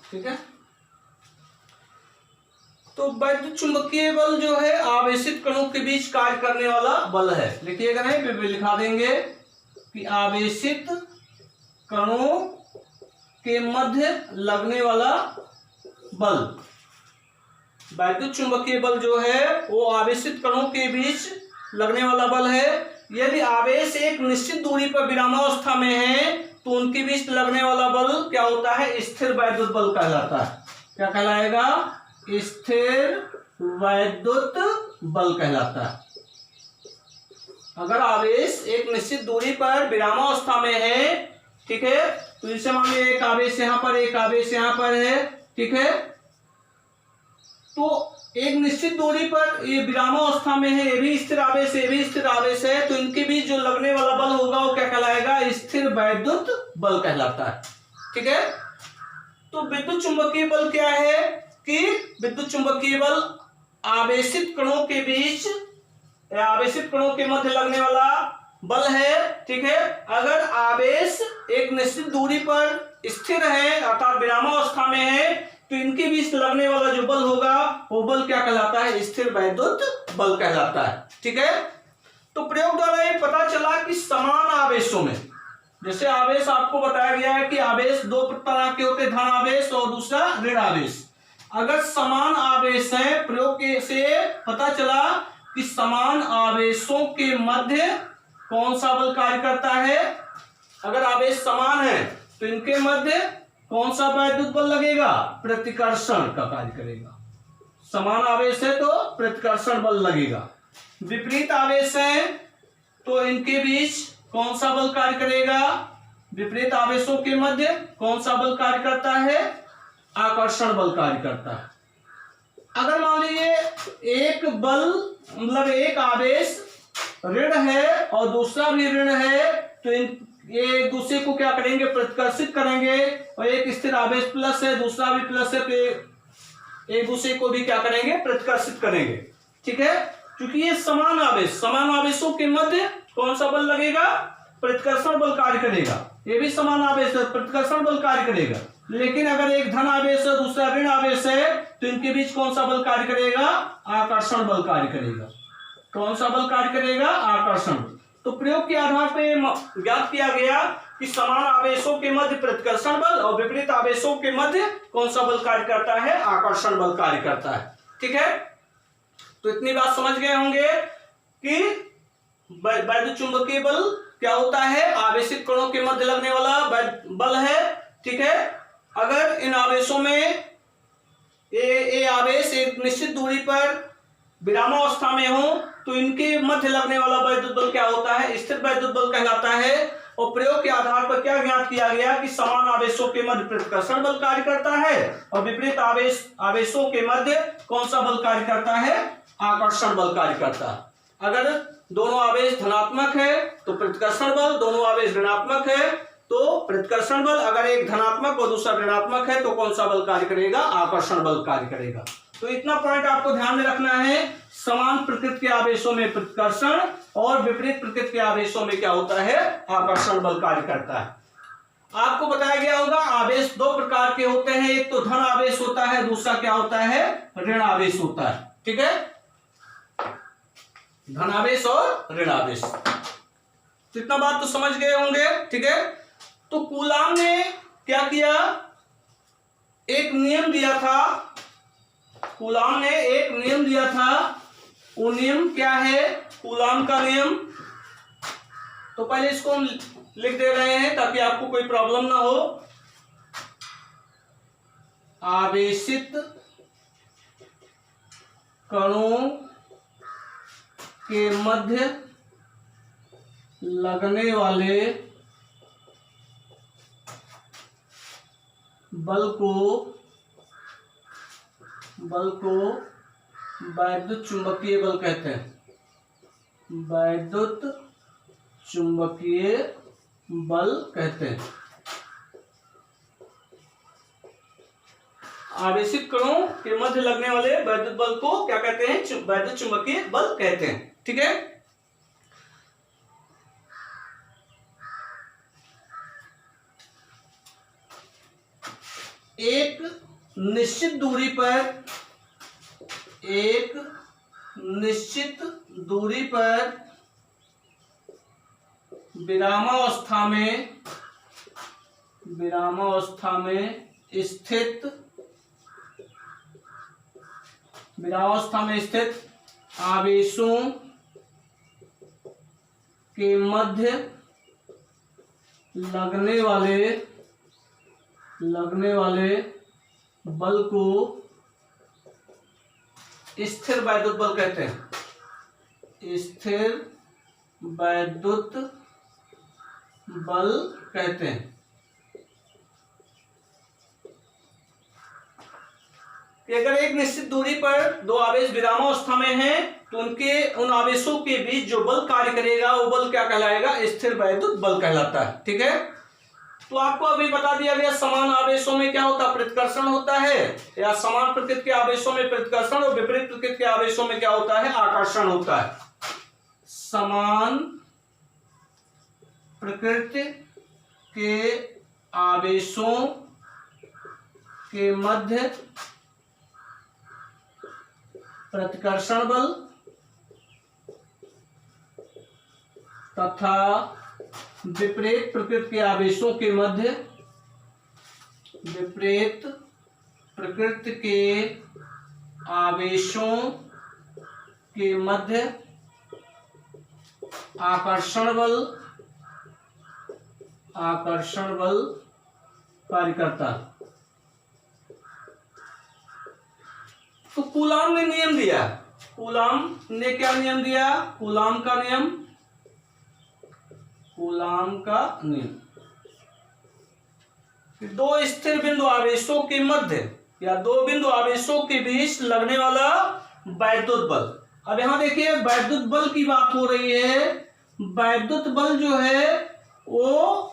ठीक है। तो वैद्युत चुंबकीय बल जो है आवेशित कणों के बीच कार्य करने वाला बल है। लिखिएगा नहीं, लिखा देंगे कि आवेशित कणों के मध्य लगने वाला बल। वैद्युत चुंबकीय बल जो है वो आवेशित कणों के बीच लगने वाला बल है। यदि आवेश एक निश्चित दूरी पर विरामावस्था में है तो उनके बीच लगने वाला बल क्या होता है, स्थिर वैद्युत बल कहलाता है। क्या कहलाएगा, स्थिर वैद्युत बल कहलाता है। अगर आवेश एक निश्चित दूरी पर विरामावस्था में है, ठीक है, तो जैसे मान लीजिए एक आवेश यहाँ पर, एक आवेश यहाँ पर है, ठीक है, तो एक निश्चित दूरी पर ये विरामावस्था में है, ये भी स्थिर आवेश, ये भी स्थिर आवेश है, तो इनके बीच जो लगने वाला बल होगा वो क्या कहलाएगा, स्थिर वैद्युत बल कहलाता है। ठीक है, तो विद्युत चुंबकीय बल क्या है कि विद्युत चुंबकीय बल आवेशित कणों के बीच, आवेशित कणों के मध्य लगने वाला बल है। ठीक है, अगर आवेश एक निश्चित दूरी पर स्थिर है अर्थात विरामावस्था में है तो इनके बीच लगने वाला जो बल होगा वो बल क्या कहलाता है, स्थिर वैद्युत बल कहलाता है। ठीक है, तो प्रयोग द्वारा ये पता चला कि समान आवेशों में, जैसे आवेश आपको बताया गया है कि आवेश दो तरह के होते हैं, धन आवेश और दूसरा ऋण आवेश। अगर समान आवेश है, प्रयोग से पता चला कि समान आवेशों के मध्य कौन सा बल कार्य करता है। अगर आवेश समान है तो इनके मध्य कौन सा वैद्युत बल लगेगा, प्रतिकर्षण का कार्य करेगा। समान आवेश है तो प्रतिकर्षण बल लगेगा। विपरीत आवेश है तो इनके बीच कौन सा बल कार्य करेगा, विपरीत आवेशों के मध्य कौन सा बल कार्य करता है, आकर्षण बल कार्य करता है। अगर मान लीजिए एक बल, मतलब एक आवेश ऋण है और दूसरा भी ऋण है, तो ये एक दूसरे को क्या करेंगे, प्रतिकर्षित करेंगे। और एक स्थिर आवेश प्लस है, दूसरा भी प्लस है, तो एक दूसरे को भी क्या करेंगे, प्रतिकर्षित करेंगे। ठीक है, क्योंकि ये समान आवेश, समान आवेशों के मध्य कौन सा बल लगेगा, प्रतिकर्षण बल कार्य करेगा। ये भी समान आवेश है, प्रतिकर्षण बल कार्य करेगा। लेकिन अगर एक धन आवेश है दूसरा ऋण आवेश है तो इनके बीच कौन सा बल कार्य करेगा? आकर्षण बल कार्य करेगा। कौन सा बल कार्य करेगा? आकर्षण। तो प्रयोग के आधार पर ज्ञात किया गया कि समान आवेशों के मध्य प्रतिकर्षण बल और विपरीत आवेशों के मध्य कौन सा बल कार्य करता है? आकर्षण बल कार्य करता है। ठीक है, तो इतनी बात समझ गए होंगे कि वैद्युत चुंबकीय बल क्या होता है? आवेशित कणों के मध्य लगने वाला बल है। ठीक है, अगर इन आवेशों में ए आवेश एक निश्चित दूरी पर विरामावस्था में हो तो इनके मध्य लगने वाला वैद्युत बल क्या होता है? स्थिर वैद्युत बल कहलाता है। और प्रयोग के आधार पर क्या ज्ञात किया गया कि समान आवेशों के मध्य प्रतिकर्षण बल कार्य करता है और विपरीत आवेशों के मध्य कौन सा बल कार्य करता है? आकर्षण बल कार्य करता है। अगर दोनों आवेश धनात्मक है तो प्रतिकर्षण बल, दोनों आवेश ऋणात्मक है तो प्रतिकर्षण बल, अगर एक धनात्मक और दूसरा ऋणात्मक है तो कौन सा बल कार्य करेगा? आकर्षण बल कार्य करेगा। तो इतना पॉइंट आपको ध्यान में रखना है। समान प्रकृति के आवेशों में प्रतिकर्षण और विपरीत प्रकृति के आवेशों में क्या होता है? आकर्षण बल कार्य करता है। आपको बताया गया होगा आवेश दो प्रकार के होते हैं, एक तो धन आवेश होता है, दूसरा क्या होता है? ऋण आवेश होता है। ठीक है, धन आवेश और ऋण आवेश। इतना बात तो समझ गए होंगे। ठीक है, तो कूलाम ने क्या किया? एक नियम दिया था। कूलाम ने एक नियम दिया था। वो नियम क्या है? कूलाम का नियम। तो पहले इसको हम लिख दे रहे हैं ताकि आपको कोई प्रॉब्लम ना हो। आवेशित कणों के मध्य लगने वाले बल को वैद्युत चुंबकीय बल कहते हैं। वैद्युत चुंबकीय बल कहते हैं। आवेशित कणों के मध्य लगने वाले वैद्युत बल को क्या कहते हैं? वैद्युत चुंबकीय बल कहते हैं। ठीक है, एक निश्चित दूरी पर विरामावस्था में स्थित आवेशों के मध्य लगने वाले बल को स्थिर वैद्युत बल कहते हैं। स्थिर वैद्युत बल कहते हैं। अगर एक निश्चित दूरी पर दो आवेश विरामावस्था में हैं तो उन आवेशों के बीच जो बल कार्य करेगा वो बल क्या कहलाएगा? स्थिर वैद्युत बल कहलाता है। ठीक है, तो आपको अभी बता दिया गया समान आवेशों में क्या होता है? प्रतिकर्षण होता है, या समान प्रकृति के आवेशों में प्रतिकर्षण और विपरीत प्रकृति के आवेशों में क्या होता है? आकर्षण होता है। समान प्रकृति के आवेशों के मध्य प्रतिकर्षण बल तथा विपरीत प्रकृति के आवेशों के मध्य आकर्षण बल कार्य करता है। तो कूलाम ने नियम दिया। कूलाम ने क्या नियम दिया? कूलाम का नियम दो स्थिर बिंदु आवेशों के मध्य या दो बिंदु आवेशों के बीच लगने वाला वैद्युत बल। अब यहां देखिए वैद्युत बल की बात हो रही है। वैद्युत बल जो है वो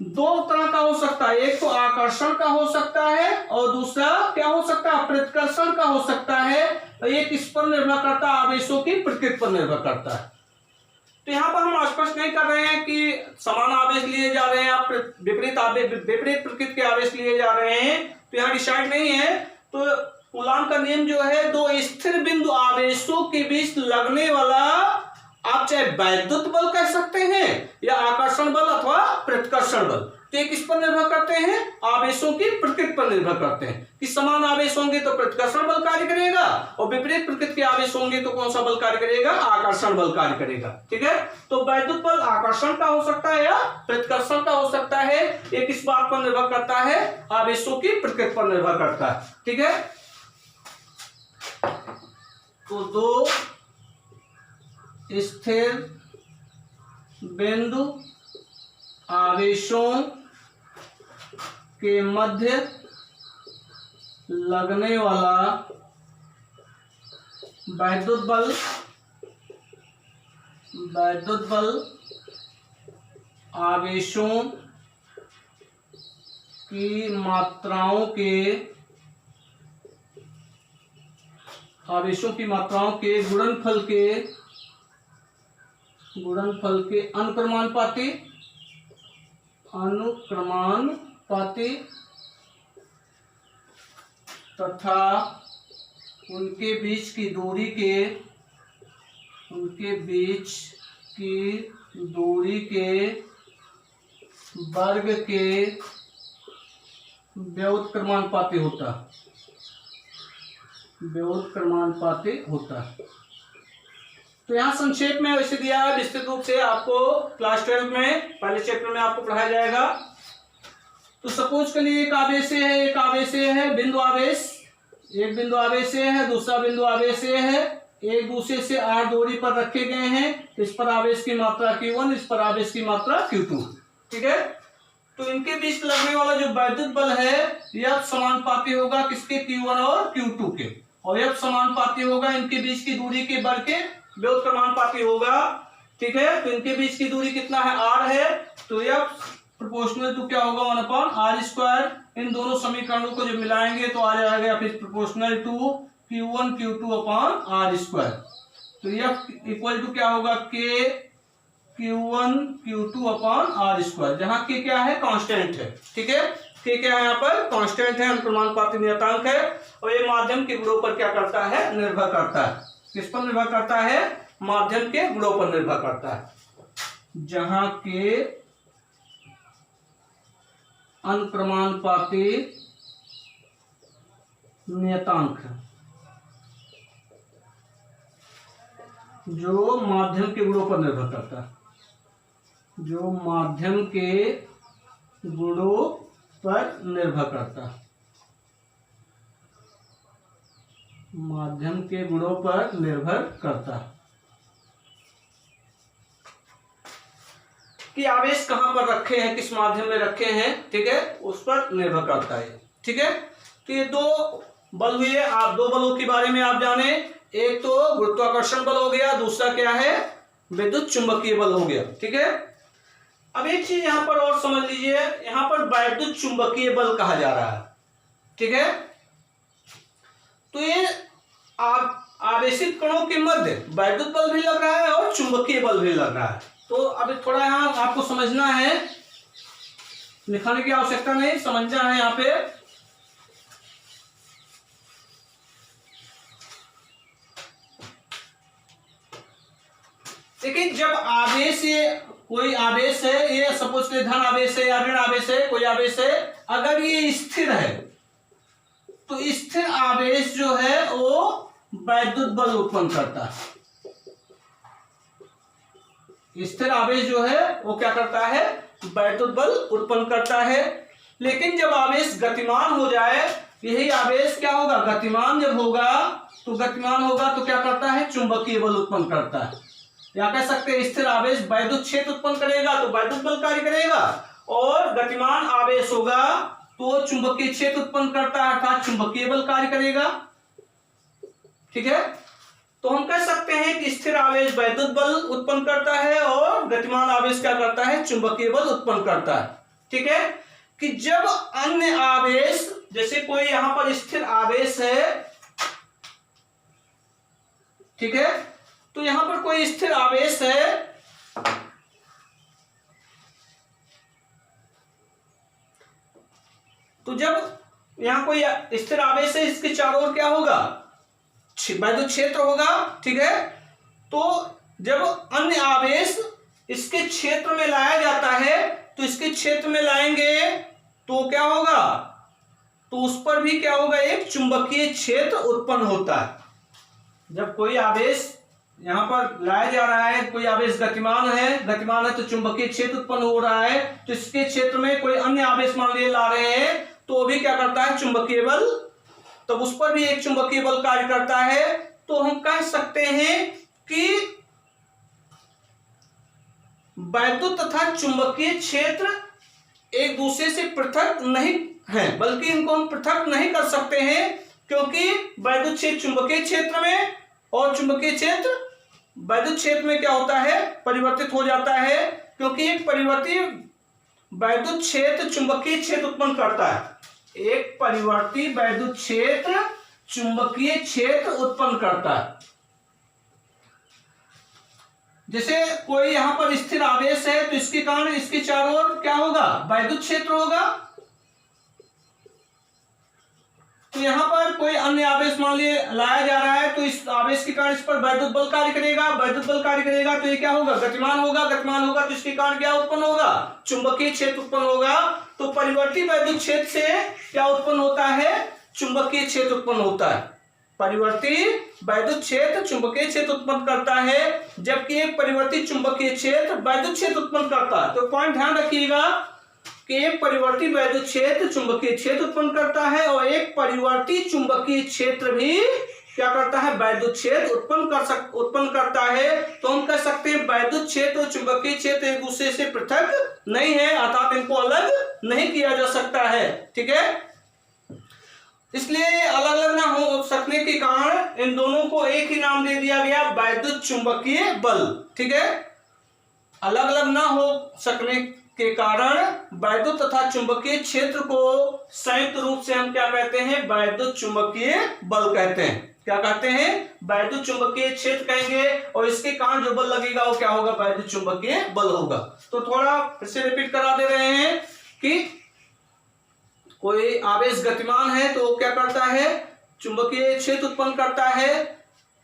दो तरह का हो सकता है, एक तो आकर्षण का हो सकता है और दूसरा क्या हो सकता है? प्रतिकर्षण का हो सकता है। एक इस पर निर्भर करता है, आवेशों की प्रकृति पर निर्भर करता है। तो यहाँ पर हम स्पष्ट नहीं कर रहे हैं कि समान आवेश लिए जा रहे हैं आप विपरीत प्रकृति के आवेश लिए जा रहे हैं, तो यहाँ डिसाइड नहीं है। तो कूलॉम का नियम जो है, दो स्थिर बिंदु आवेशों के बीच लगने वाला, आप चाहे वैद्युत बल कह सकते हैं या आकर्षण बल अथवा प्रतिकर्षण बल, तो ये किस पर निर्भर करते हैं, आवेशों की प्रकृति पर निर्भर करते हैं। कि समान आवेश होंगे तो प्रतिकर्षण बल कार्य करेगा, और विपरीत प्रकृति के आवेश होंगे तो कौन सा बल कार्य करेगा, आकर्षण बल कार्य करेगा। ठीक है, तो वैद्युत बल आकर्षण का हो सकता है या प्रतिकर्षण का हो सकता है, ये किस बात पर निर्भर करता है, आवेशों की प्रकृति पर निर्भर करता है। ठीक है, तो दो स्थिर बिंदु आवेशों के मध्य लगने वाला वैद्युत बल आवेशों की मात्राओं के गुणनफल के अनुक्रमानुपाती तथा उनके बीच की दूरी के वर्ग के व्युत्क्रमानुपाती होता है। तो यहाँ संक्षेप में वैसे दिया है, विस्तृत रूप से आपको क्लास 12 में पहले चैप्टर में आपको पढ़ाया जाएगा। तो सपोज करिए एक आवेश है बिंदु आवेश, एक बिंदु आवेश है, दूसरा बिंदु आवेश है, एक दूसरे से r दूरी पर रखे गए हैं। इस पर आवेश की मात्रा Q1, इस पर आवेश की मात्रा Q2। ठीक है, तो इनके बीच लगने वाला जो वैद्युत बल है यह समानुपाती होगा किसके, Q1 और Q2 के, और यह समानुपाती होगा इनके बीच की दूरी के वर्ग के व्युत्क्रमानुपाती होगा। ठीक है, तो इनके बीच की दूरी कितना है, r है, तो यह प्रोपोर्शनल टू क्या होगा, 1/r²। इन दोनों समीकरणों को जब मिलाएंगे तो आ जाएगा फिर प्रोपोर्शनल टू Q1 Q2/r²। तो यह इक्वल टू क्या होगा, K Q1 Q2/r², जहां K क्या है, कांस्टेंट है। ठीक है, K क्या है यहाँ पर, कांस्टेंट है, अनुक्रमानुपाती नियतांक है, और ये माध्यम के गुणों पर क्या करता है, निर्भर करता है। किस पर निर्भर करता है, माध्यम के गुणों पर निर्भर करता है, जहां के अनुक्रमानुपाती नियतांक जो माध्यम के गुणों पर निर्भर करता है, जो माध्यम के गुणों पर निर्भर करता है, माध्यम के गुणों पर निर्भर करता है कि आवेश कहां पर रखे हैं, किस माध्यम में रखे हैं। ठीक है, उस पर निर्भर करता है। ठीक है, तो ये दो बल हुए, आप दो बलों के बारे में आप जाने, एक तो गुरुत्वाकर्षण बल हो गया, दूसरा क्या है, विद्युत चुंबकीय बल हो गया। ठीक है, अब एक चीज यहां पर और समझ लीजिए, यहां पर वैद्युत चुंबकीय बल कहा जा रहा है। ठीक है, तो ये आवेशित कणों के मध्य वैद्युत बल भी लग रहा है और चुंबकीय बल भी लग रहा है। तो अभी थोड़ा यहाँ आपको समझना है, लिखने की आवश्यकता नहीं, समझना है यहाँ पे। लेकिन जब आवेश, कोई आवेश है, ये सपोज के धन आवेश है या ऋण आवेश है, कोई आवेश है, अगर ये स्थिर है तो स्थिर आवेश जो है वो वैद्युत बल उत्पन्न करता है। स्थिर आवेश जो है वो क्या करता है, वैद्युत बल उत्पन्न करता है। लेकिन जब आवेश गतिमान हो जाए, यही आवेश क्या होगा, गतिमान जब होगा तो क्या करता है, चुंबकीय बल उत्पन्न करता है। या कह सकते हैं स्थिर आवेश वैद्युत क्षेत्र उत्पन्न करेगा तो वैद्युत बल कार्य करेगा, और गतिमान आवेश होगा तो चुंबकीय क्षेत्र उत्पन्न करता है, अर्थात चुंबकीय बल कार्य करेगा। ठीक है, तो हम कह सकते हैं कि स्थिर आवेश वैद्युत बल उत्पन्न करता है और गतिमान आवेश क्या करता है, चुंबकीय बल उत्पन्न करता है। ठीक है, कि जब अन्य आवेश, जैसे कोई यहां पर स्थिर आवेश है, ठीक है, तो यहां पर कोई स्थिर आवेश है तो जब यहां कोई स्थिर आवेश है, इसके चारों ओर क्या होगा, वैद्युत क्षेत्र होगा, ठीक है। तो जब अन्य आवेश इसके क्षेत्र में लाया जाता है, तो इसके क्षेत्र में लाएंगे तो क्या होगा, तो उस पर भी क्या होगा, एक चुंबकीय क्षेत्र उत्पन्न होता है। जब कोई आवेश यहां पर लाया जा रहा है, कोई आवेश गतिमान है तो चुंबकीय क्षेत्र उत्पन्न हो रहा है, तो इसके क्षेत्र में कोई अन्य आवेश मान लिए ला रहे हैं, तो वो भी क्या करता है, चुंबकीय बल, तब उस पर भी एक चुंबकीय बल कार्य करता है। तो हम कह सकते हैं कि वैद्युत तथा चुंबकीय क्षेत्र एक दूसरे से पृथक नहीं है, बल्कि इनको हम पृथक नहीं कर सकते हैं, क्योंकि वैद्युत क्षेत्र चुंबकीय क्षेत्र में और चुंबकीय क्षेत्र वैद्युत क्षेत्र में क्या होता है, परिवर्तित हो जाता है, क्योंकि एक परिवर्ती वैद्युत क्षेत्र चुंबकीय क्षेत्र उत्पन्न करता है। एक परिवर्ती वैद्युत क्षेत्र चुंबकीय क्षेत्र उत्पन्न करता है। जैसे कोई यहां पर स्थिर आवेश है, तो इसके कारण इसके चारों ओर क्या होगा, वैद्युत क्षेत्र होगा। तो यहां पर कोई अन्य आवेश मान लिए लाया जा रहा है, तो इस आवेश के कारण इस पर वैद्युत बल कार्य करेगा, वैद्युत बल कार्य करेगा तो ये क्या होगा, गतिमान होगा, गतिमान होगा तो इसके कारण क्या उत्पन्न होगा, चुंबकीय क्षेत्र उत्पन्न होगा। तो परिवर्ती वैद्युत क्षेत्र से क्या उत्पन्न होता है, चुंबकीय क्षेत्र उत्पन्न होता है। परिवर्ती वैद्युत क्षेत्र चुंबकीय क्षेत्र उत्पन्न करता है, जबकि एक परिवर्ती चुंबकीय क्षेत्र वैद्युत क्षेत्र उत्पन्न करता है। तो पॉइंट ध्यान रखिएगा कि एक परिवर्ती वैद्युत क्षेत्र चुंबकीय क्षेत्र उत्पन्न करता है, और एक परिवर्ती चुंबकीय क्षेत्र भी क्या करता है, वैद्युत क्षेत्र उत्पन्न करता है। तो हम कह सकते हैं वैद्युत क्षेत्र और चुंबकीय क्षेत्र एक दूसरे से पृथक नहीं है, अर्थात इनको अलग नहीं किया जा सकता है, ठीक है। इसलिए अलग अलग ना हो सकने के कारण इन दोनों को एक ही नाम दे दिया गया, वैद्युत चुंबकीय बल, ठीक है। अलग अलग ना हो सकने के कारण वैद्युत तथा चुंबकीय क्षेत्र को संयुक्त रूप से हम क्या कहते हैं, वैद्युत चुंबकीय बल कहते हैं। क्या कहते हैं, वैद्युत चुंबकीय क्षेत्र कहेंगे, और इसके कारण जो बल लगेगा वो क्या होगा, वैद्युत चुंबकीय बल होगा। तो थोड़ा फिर से रिपीट करा दे रहे हैं कि कोई आवेश गतिमान है तो वो क्या करता है, चुंबकीय क्षेत्र उत्पन्न करता है,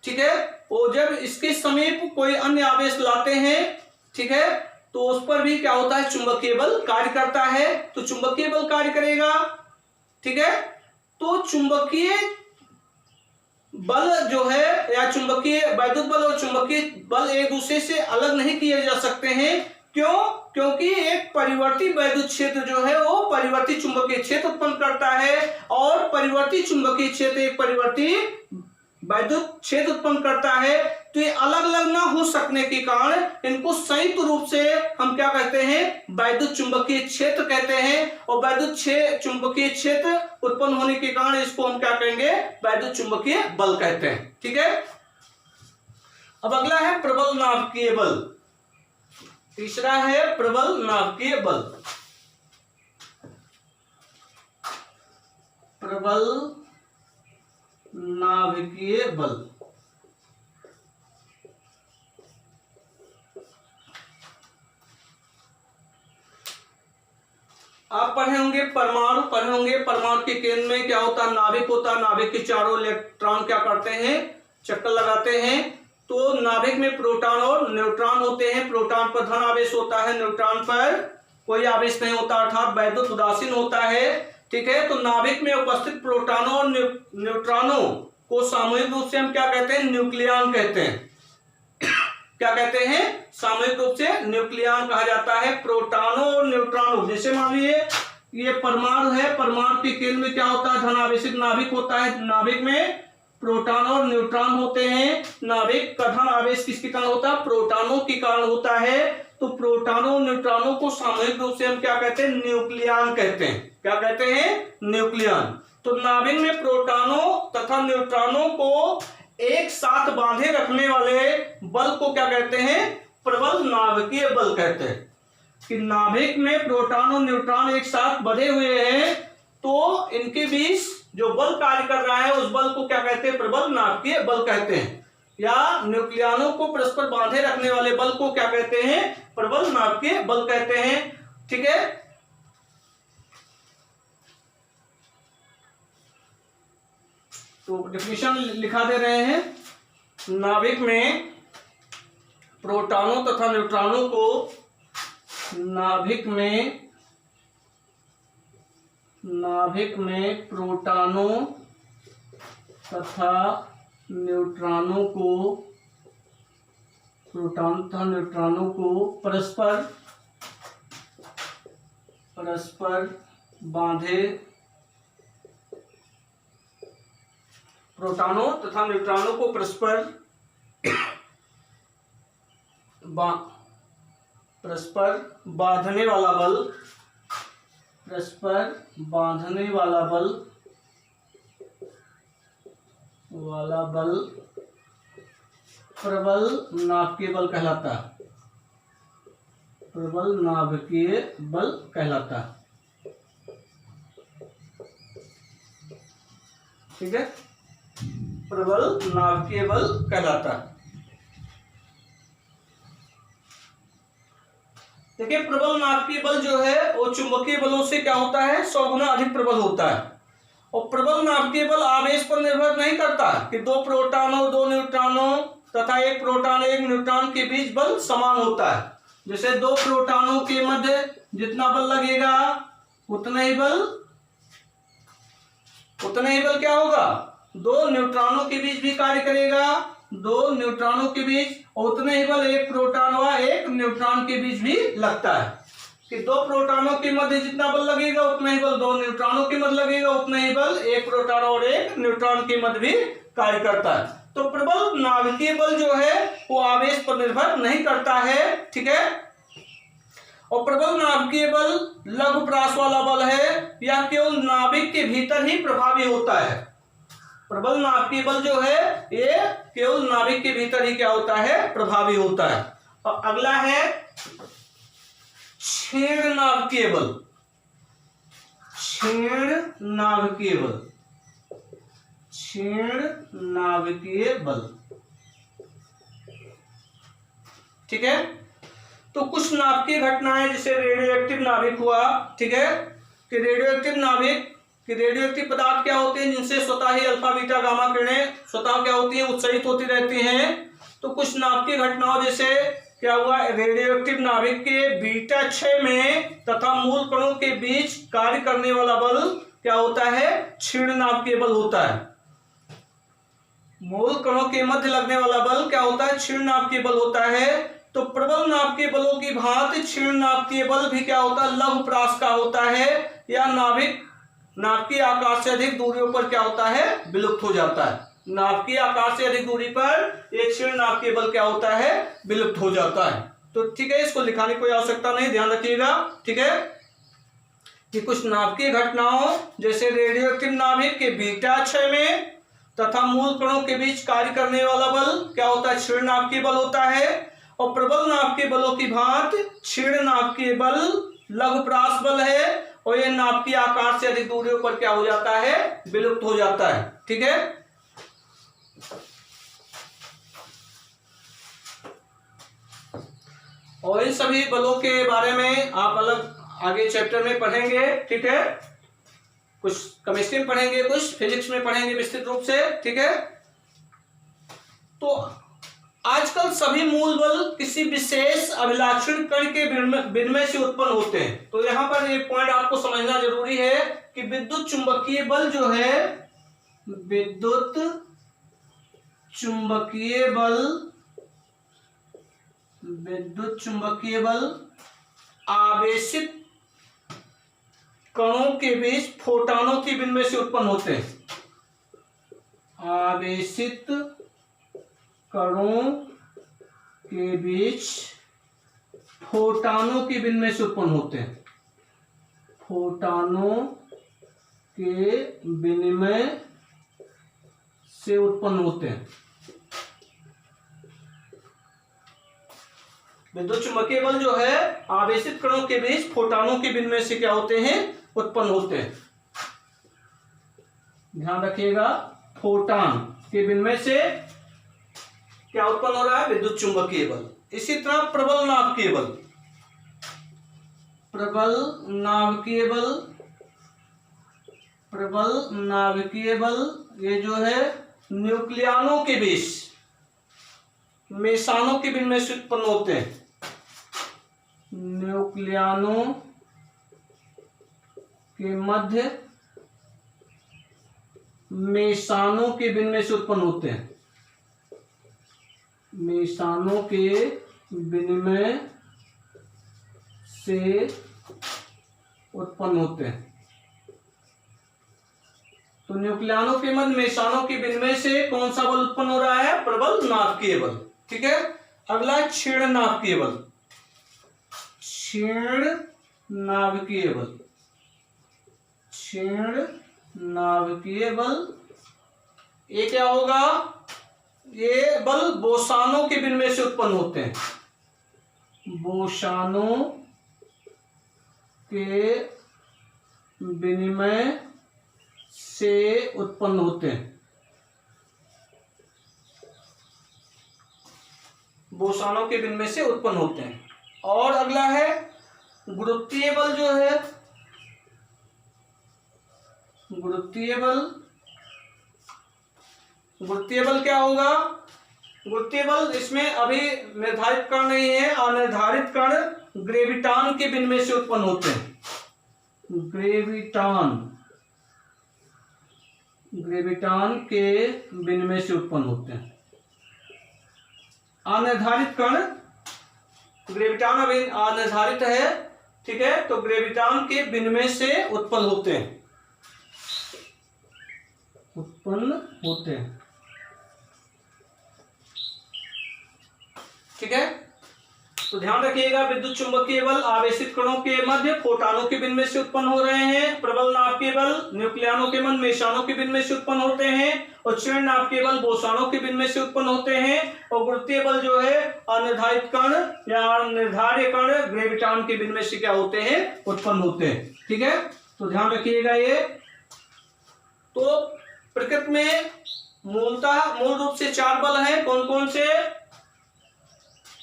ठीक है। और जब इसके समीप कोई अन्य आवेश लाते हैं, ठीक है, तो उस पर भी क्या होता है, चुंबकीय बल कार्य करता है। तो चुंबकीय बल कार्य करेगा, ठीक है। तो चुंबकीय बल जो है, या चुंबकीय वैद्युत बल और चुंबकीय बल एक दूसरे से अलग नहीं किए जा सकते हैं। क्यों, क्योंकि एक परिवर्ती वैद्युत क्षेत्र जो है वो परिवर्ती चुंबकीय क्षेत्र उत्पन्न करता है, और परिवर्ती चुंबकीय क्षेत्र एक परिवर्ती वैद्युत क्षेत्र उत्पन्न करता है। तो ये अलग अलग ना हो सकने के कारण इनको संयुक्त रूप से हम क्या कहते हैं, वैद्युत चुंबकीय क्षेत्र कहते हैं। और वैद्युत चुंबकीय क्षेत्र उत्पन्न होने के कारण इसको हम क्या कहेंगे, वैद्युत चुंबकीय बल कहते हैं, ठीक है। अब अगला है प्रबल नाभिकीय बल। तीसरा है प्रबल नाभिकीय बल। प्रबल नाभिकीय बल आप पढ़े होंगे, परमाणु पढ़े होंगे। परमाणु के केंद्र में क्या होता है, नाभिक होता है। नाभिक के चारों इलेक्ट्रॉन क्या करते हैं, चक्कर लगाते हैं। तो नाभिक में प्रोटॉन और न्यूट्रॉन होते हैं। प्रोटॉन पर धन आवेश होता है, न्यूट्रॉन पर कोई आवेश नहीं होता, अर्थात वैद्युत उदासीन होता है, ठीक है। तो नाभिक में उपस्थित प्रोटॉनों और न्यूट्रॉनों को सामूहिक रूप से हम क्या कहते हैं, न्यूक्लियॉन कहते हैं। क्या कहते हैं, सामूहिक रूप से न्यूक्लियॉन कहा जाता है। प्रोटॉनों और न्यूट्रॉनों, जैसे मान लीजिए ये परमाणु है, परमाणु के केंद्र में क्या होता है, धनावेशित नाभिक होता है। नाभिक में प्रोटॉन और न्यूट्रॉन होते हैं। नाभिक का धन आवेश किसके कारण होता है, प्रोटॉनों के कारण होता है। तो प्रोटॉनों और न्यूट्रॉनों को सामूहिक रूप से हम क्या कहते हैं, न्यूक्लियॉन कहते हैं। क्या कहते हैं, न्यूक्लियॉन। तो नाभिक में प्रोटॉनों तथा न्यूट्रॉनों को एक साथ बांधे रखने वाले बल को क्या कहते हैं, प्रबल नाभिकीय बल कहते हैं। कि नाभिक में प्रोटॉन और न्यूट्रॉन एक साथ बंधे हुए हैं, तो इनके बीच जो बल कार्य कर रहा है उस बल को क्या कहते हैं, प्रबल नाभिकीय बल कहते हैं। या न्यूक्लियनों को परस्पर बांधे रखने वाले बल को क्या कहते हैं? प्रबल नाभिकीय बल कहते हैं। ठीक है, तो डेफिनेशन लिखा दे रहे हैं। नाभिक में प्रोटॉनों तथा न्यूट्रॉनों को, नाभिक में प्रोटॉनों तथा न्यूट्रॉनों को परस्पर बांधे, प्रोटॉनों तथा न्यूट्रॉनों को परस्पर बांधने वाला बल प्रबल नाभिकीय बल कहलाता है। प्रबल नाभिकीय बल कहलाता है। ठीक है, प्रबल नाभिकीय बल कहलाता है। देखिए, प्रबल नाभिकीय बल जो है वो चुंबकीय बलों से क्या होता है? 100 गुना अधिक प्रबल होता है। और प्रबल नाभिकीय बल आवेश पर निर्भर नहीं करता कि 2 प्रोटॉनों 2 न्यूट्रॉनों तथा 1 प्रोटॉन 1 न्यूट्रॉन के बीच बल समान होता है। जैसे 2 प्रोटॉनों के मध्य जितना बल लगेगा उतना ही बल क्या होगा? 2 न्यूट्रॉनों के बीच भी कार्य करेगा, 2 न्यूट्रॉनों के बीच, और उतने ही बल 1 प्रोटॉन व 1 न्यूट्रॉन के बीच भी लगता है। कि 2 प्रोटॉनों के मध्य जितना बल लगेगा उतना ही बल 2 न्यूट्रॉनों के मध्य लगेगा, उतना ही बल 1 प्रोटॉन और 1 न्यूट्रॉन के मध्य भी कार्य करता है। तो प्रबल नाभिकीय बल जो है वो आवेश पर निर्भर नहीं करता है। ठीक है, और प्रबल नाभिकीय बल लघु प्रास वाला बल है, यह केवल नाभिक के भीतर ही प्रभावी होता है। प्रबल नाभिकीय बल जो है ये केवल नाभिक के भीतर ही क्या होता है? प्रभावी होता है। और अगला है क्षीण नाभिकीय बल। क्षीण नाभिकीय बल। ठीक है, तो कुछ नाभिकीय घटनाएं जैसे रेडियोएक्टिव नाभिक हुआ। ठीक है, कि रेडियोएक्टिव पदार्थ क्या होते हैं? जिनसे स्वतः ही अल्फा बीटा गामा किरणें स्वतः क्या होती हैं? उत्सर्जित होती रहती हैं। तो कुछ नाभिकीय घटनाओं जैसे क्या हुआ? रेडियोएक्टिव नाभिक के बीटा क्षय में तथा मूल कणों के बीच कार्य करने वाला बल क्या होता है? क्षीण नाभिकीय बल होता है। मूल कणों के मध्य लगने वाला बल क्या होता है? क्षीण नाभिकीय बल होता है। तो प्रबल नाभिकीय बलों की भांति क्षीण नाभिकीय बल भी क्या होता है? लघु प्रास का होता है, या नाभिकीय आकार से अधिक दूरियों पर क्या होता है? विलुप्त हो जाता है। नाभिकीय आकार से अधिक दूरी पर एक क्षीण नाभिकीय बल क्या होता है? विलुप्त हो जाता है। तो ठीक है, इसको लिखाने की कोई आवश्यकता नहीं, ध्यान रखिएगा। ठीक है, कि कुछ नाभिकीय घटनाओं जैसे रेडियोएक्टिव नाभिक के बीटा क्षय में तथा मूल कणों के बीच कार्य करने वाला बल क्या होता है? क्षीण नाभिकीय बल होता है। और प्रबल नाभिकीय बलों की भांति क्षीण नाभिकीय बल लघु प्रास बल है, और यह नाभिकीय आकार से अधिक दूरियों पर क्या हो जाता है? विलुप्त हो जाता है। ठीक है, और इन सभी बलों के बारे में आप अलग आगे चैप्टर में पढ़ेंगे। ठीक है, कुछ केमिस्ट्री में पढ़ेंगे, कुछ फिजिक्स में पढ़ेंगे विस्तृत रूप से। ठीक है, तो आजकल सभी मूल बल किसी विशेष अभिलाक्षण कण के विनिमय से उत्पन्न होते हैं। तो यहां पर एक पॉइंट आपको समझना जरूरी है कि विद्युत चुंबकीय बल जो है, विद्युत चुंबकीय बल आवेशित कणों के बीच फोटॉनों के विनिमय से उत्पन्न होते हैं। आवेशित कणों के बीच फोटॉनों के विनिमय से उत्पन्न होते हैं। फोटॉनों के विनिमय से उत्पन्न होते हैं। विद्युत चुंबकीय बल जो है आवेशित कणों के बीच फोटॉनों के विनिमय से क्या होते हैं? उत्पन्न होते हैं। ध्यान रखिएगा, फोटॉन के विनिमय से क्या उत्पन्न हो रहा है? विद्युत चुंबकीय बल। इसी तरह प्रबल नाभिकीय बल, प्रबल नाभिकीय बल, प्रबल नाभिकीय बल ये जो है न्यूक्लियनों के बीच, मेसानों के विनिमय से उत्पन्न होते हैं। न्यूक्लियनों के मध्य मेसानों के विनिमय से उत्पन्न होते हैं। मेसानों के विनिमय से उत्पन्न होते हैं। तो न्यूक्लियनों के मध्य मेसानों के विनिमय से कौन सा बल उत्पन्न हो रहा है? प्रबल नाभिकीय बल। ठीक है। अगला क्षीण नाभिकीय बल, क्षीण नाभिकीय बल, क्षीण नाभिकीय बल ये क्या होगा? ये बल बोसानों के विनिमय से उत्पन्न होते हैं। बोसानों के विनिमय से उत्पन्न होते हैं। बोसानों के विनिमय से उत्पन्न होते हैं। और अगला है गुरुत्वीय बल जो है, गुरुत्वीय बल। गुरुत्वीय बल क्या होगा? गुरुत्वीय बल इसमें अभी निर्धारित कण नहीं है, अनिर्धारित कण ग्रेविटान के विनिमय से उत्पन्न होते हैं। ग्रेविटान, ग्रेविटान के विनिमय से उत्पन्न होते हैं। अनिर्धारित कण, ग्रेविटान अभी अनिर्धारित है, ठीक है, तो ग्रेविटान के विनिमय से उत्पन्न होते हैं, उत्पन्न होते हैं। ठीक है। तो ध्यान रखिएगा, विद्युत चुंबकीय बल आवेशित कणों के मध्य फोटॉनों के विनिमय से उत्पन्न हो रहे हैं। प्रबल नाभिकीय बल न्यूक्लियनों के मध्य मेसानों के विनिमय से उत्पन्न होते हैं। और क्षीण नाभिकीय बल बोसानों के विनिमय से उत्पन्न होते हैं। और गुरुत्वीय बल जो है अनिर्धारित कण या निर्धार्य कण ग्रेविटान के विनिमय से क्या होते हैं? उत्पन्न होते हैं। ठीक है। तो ध्यान रखिएगा ये। तो प्रकृति में मूलतः मूल रूप से 4 बल हैं। कौन कौन से?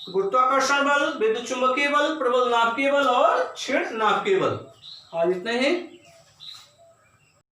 गुरुत्वाकर्षण बल, विद्युत चुंबकीय बल, प्रबल नाभिकीय बल और क्षीण नाभिकीय बल। आज इतने ही।